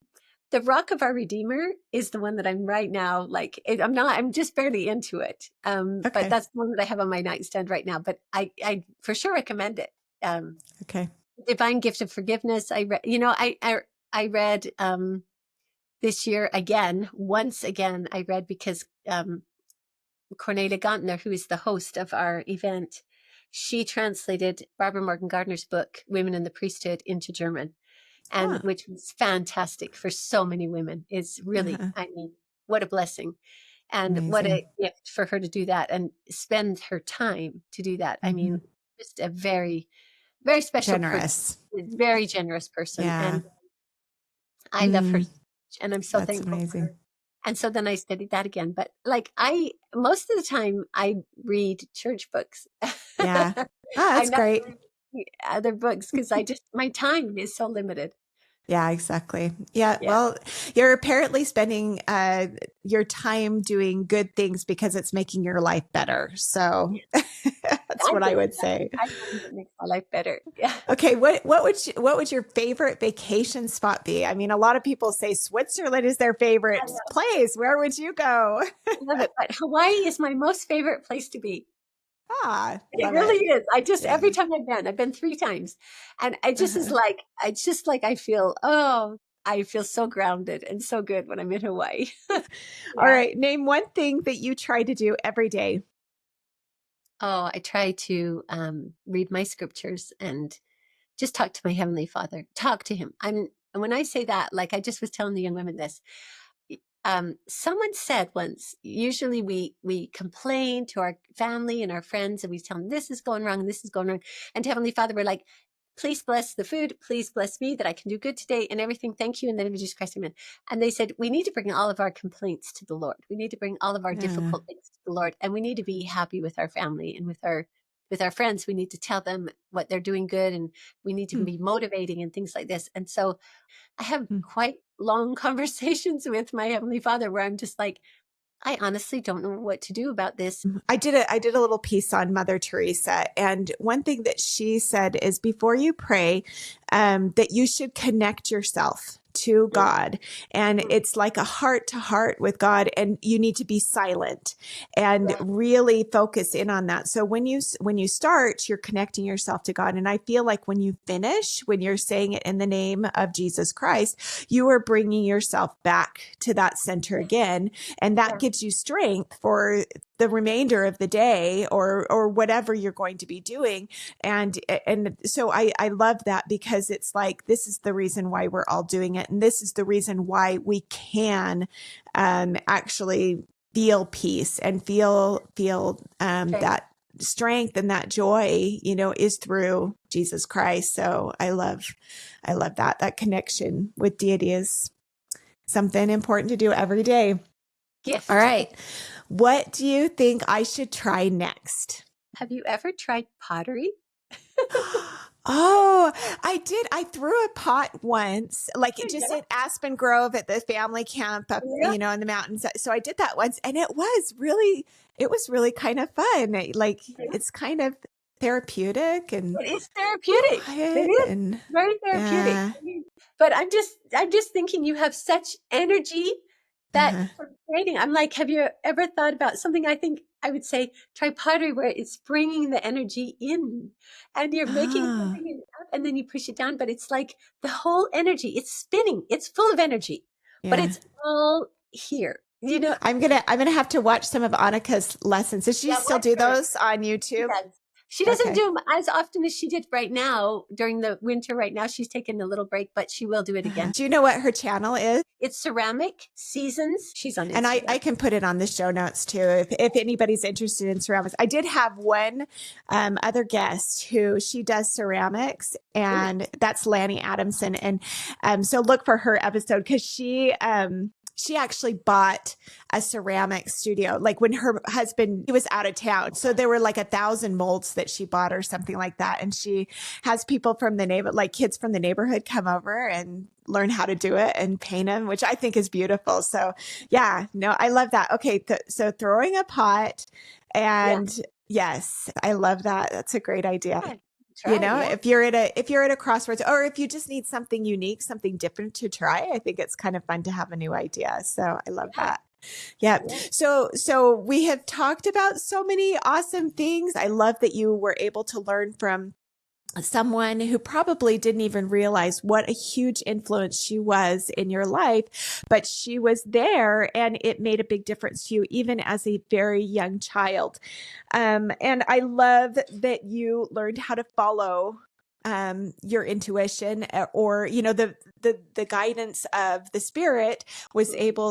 The Rock of Our Redeemer is the one that I'm right now. Like, I'm just barely into it. But Okay. that's the one that I have on my nightstand right now. But I for sure recommend it. Okay. Divine Gift of Forgiveness. I read, I read this year again, once again, I read because Cornelia Gantner, who is the host of our event, she translated Barbara Morgan Gardner's book, Women in the Priesthood, into German, and Oh, which was fantastic for so many women. It's really, uh-huh. I mean, what a blessing. And what Amazing. a gift for her to do that and spend her time to do that. I Hmm. mean, just a very, very special person, Generous. very generous person. Yeah. And I love her so Mm, much, and I'm so that's thankful for her. amazing. And so then I studied that again. But like, most of the time I read church books. Yeah. Oh, I'm that's not great. reading other books because my time is so limited. Yeah, exactly. Yeah. Yeah. Well, you're apparently spending your time doing good things because it's making your life better. So that's I what I believe would that. say. I believe it makes my life better. Yeah. Okay, what would your favorite vacation spot be? I mean, a lot of people say Switzerland is their I favorite love, place. Where would you go? I love it. But Hawaii is my most favorite place to be. Ah, It love really it. is. I just, Yeah. every time I've been 3 times. And I just is Uh-huh. like, it's just like I feel, oh, I feel so grounded and so good when I'm in Hawaii. All Yeah. right, name one thing that you try to do every day. Oh, I try to read my scriptures and just talk to my Heavenly Father, talk to Him. And when I say that, like I just was telling the young women this, someone said once, usually we complain to our family and our friends and we tell them this is going wrong and this is going wrong. And to Heavenly Father, we're like, please bless the food, please bless me that I can do good today and everything. Thank you. In the name of Jesus Christ, amen. And they said, we need to bring all of our complaints to the Lord. We need to bring all of our Yeah. difficult things to the Lord. And we need to be happy with our family and with our friends. We need to tell them what they're doing good and we need to Hmm. be motivating and things like this. And so I have Hmm. quite long conversations with my Heavenly Father where I'm just like, I honestly don't know what to do about this. I did a little piece on Mother Teresa, and one thing that she said is before you pray, that you should connect yourself to Mm, God, and mm, it's like a heart to heart with God, and you need to be silent and right. really focus in on that. So when you start, you're connecting yourself to God, and I feel like when you finish, when you're saying it in the name of Jesus Christ, you are bringing yourself back to that center again, and that Yeah. gives you strength for the remainder of the day or whatever you're going to be doing. And so I love that because it's like this is the reason why we're all doing it, and this is the reason why we can actually feel peace and feel Okay. that strength and that joy, is through Jesus Christ. So I love that connection with deity is something important to do every day. All Gift. right. What do you think I should try next? Have you ever tried pottery? Oh, I did. I threw a pot once, like it just Yeah. at Aspen Grove at the family camp up, Yeah. in the mountains. So I did that once and it was really kind of fun. Like Yeah. it's kind of therapeutic and It is therapeutic. It quiet is and very therapeutic. yeah. But I'm just thinking you have such energy that Uh-huh. for creating, I'm like, have you ever thought about something? I think I would say try pottery where it's bringing the energy in and you're making Oh, something up and then you push it down. But it's like the whole energy, it's spinning, it's full of energy, but yeah. it's all here. I'm gonna have to watch some of Annika's lessons. Does she Yeah, still watch do her. those on She YouTube? does. She doesn't Okay. do them as often as she did right now during the winter. Right now, she's taking a little break, but she will do it again. Do you know what her channel is? It's Ceramic Seasons. She's on And I Instagram. can put it on the show notes too if anybody's interested in ceramics. I did have one other guest who she does ceramics, Oh, yeah. and that's Lanny Adamson. And so look for her episode because she actually bought a ceramic studio like when her husband he was out of town. So there were like 1,000 molds that she bought or something like that. And she has people from the neighbor, like kids from the neighborhood come over and learn how to do it and paint them, which I think is beautiful. So yeah, no, I love that. Okay. So throwing a pot Yeah. and yes, I love that. That's a great idea. Yeah. Try. Yeah. If you're at a crossroads or if you just need something unique, something different to try, I think it's kind of fun to have a new idea. So I love Yeah. that. Yeah. Yeah. So we have talked about so many awesome things. I love that you were able to learn from someone who probably didn't even realize what a huge influence she was in your life, but she was there and it made a big difference to you, even as a very young child. And I love that you learned how to follow your intuition or the guidance of the spirit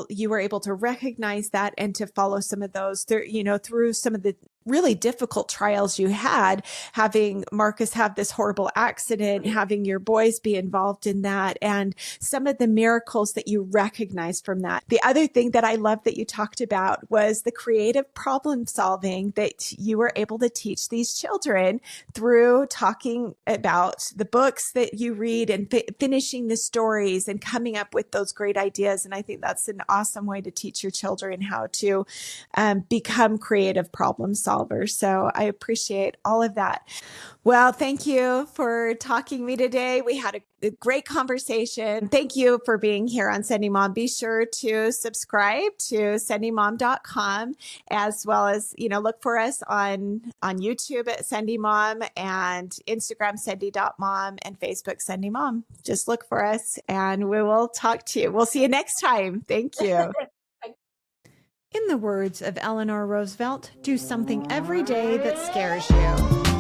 you were able to recognize that and to follow some of those through some of really difficult trials you had, having Marcus have this horrible accident, having your boys be involved in that, and some of the miracles that you recognize from that. The other thing that I love that you talked about was the creative problem solving that you were able to teach these children through talking about the books that you read and finishing the stories and coming up with those great ideas. And I think that's an awesome way to teach your children how to become creative problem solvers. So I appreciate all of that. Well, thank you for talking to me today. We had a great conversation. Thank you for being here on Sendy Mom. Be sure to subscribe to sendymom.com, as well as, look for us on YouTube at Sendy Mom, and Instagram Sendy.mom, and Facebook Sendy Mom. Just look for us and we will talk to you. We'll see you next time. Thank you. In the words of Eleanor Roosevelt, do something every day that scares you.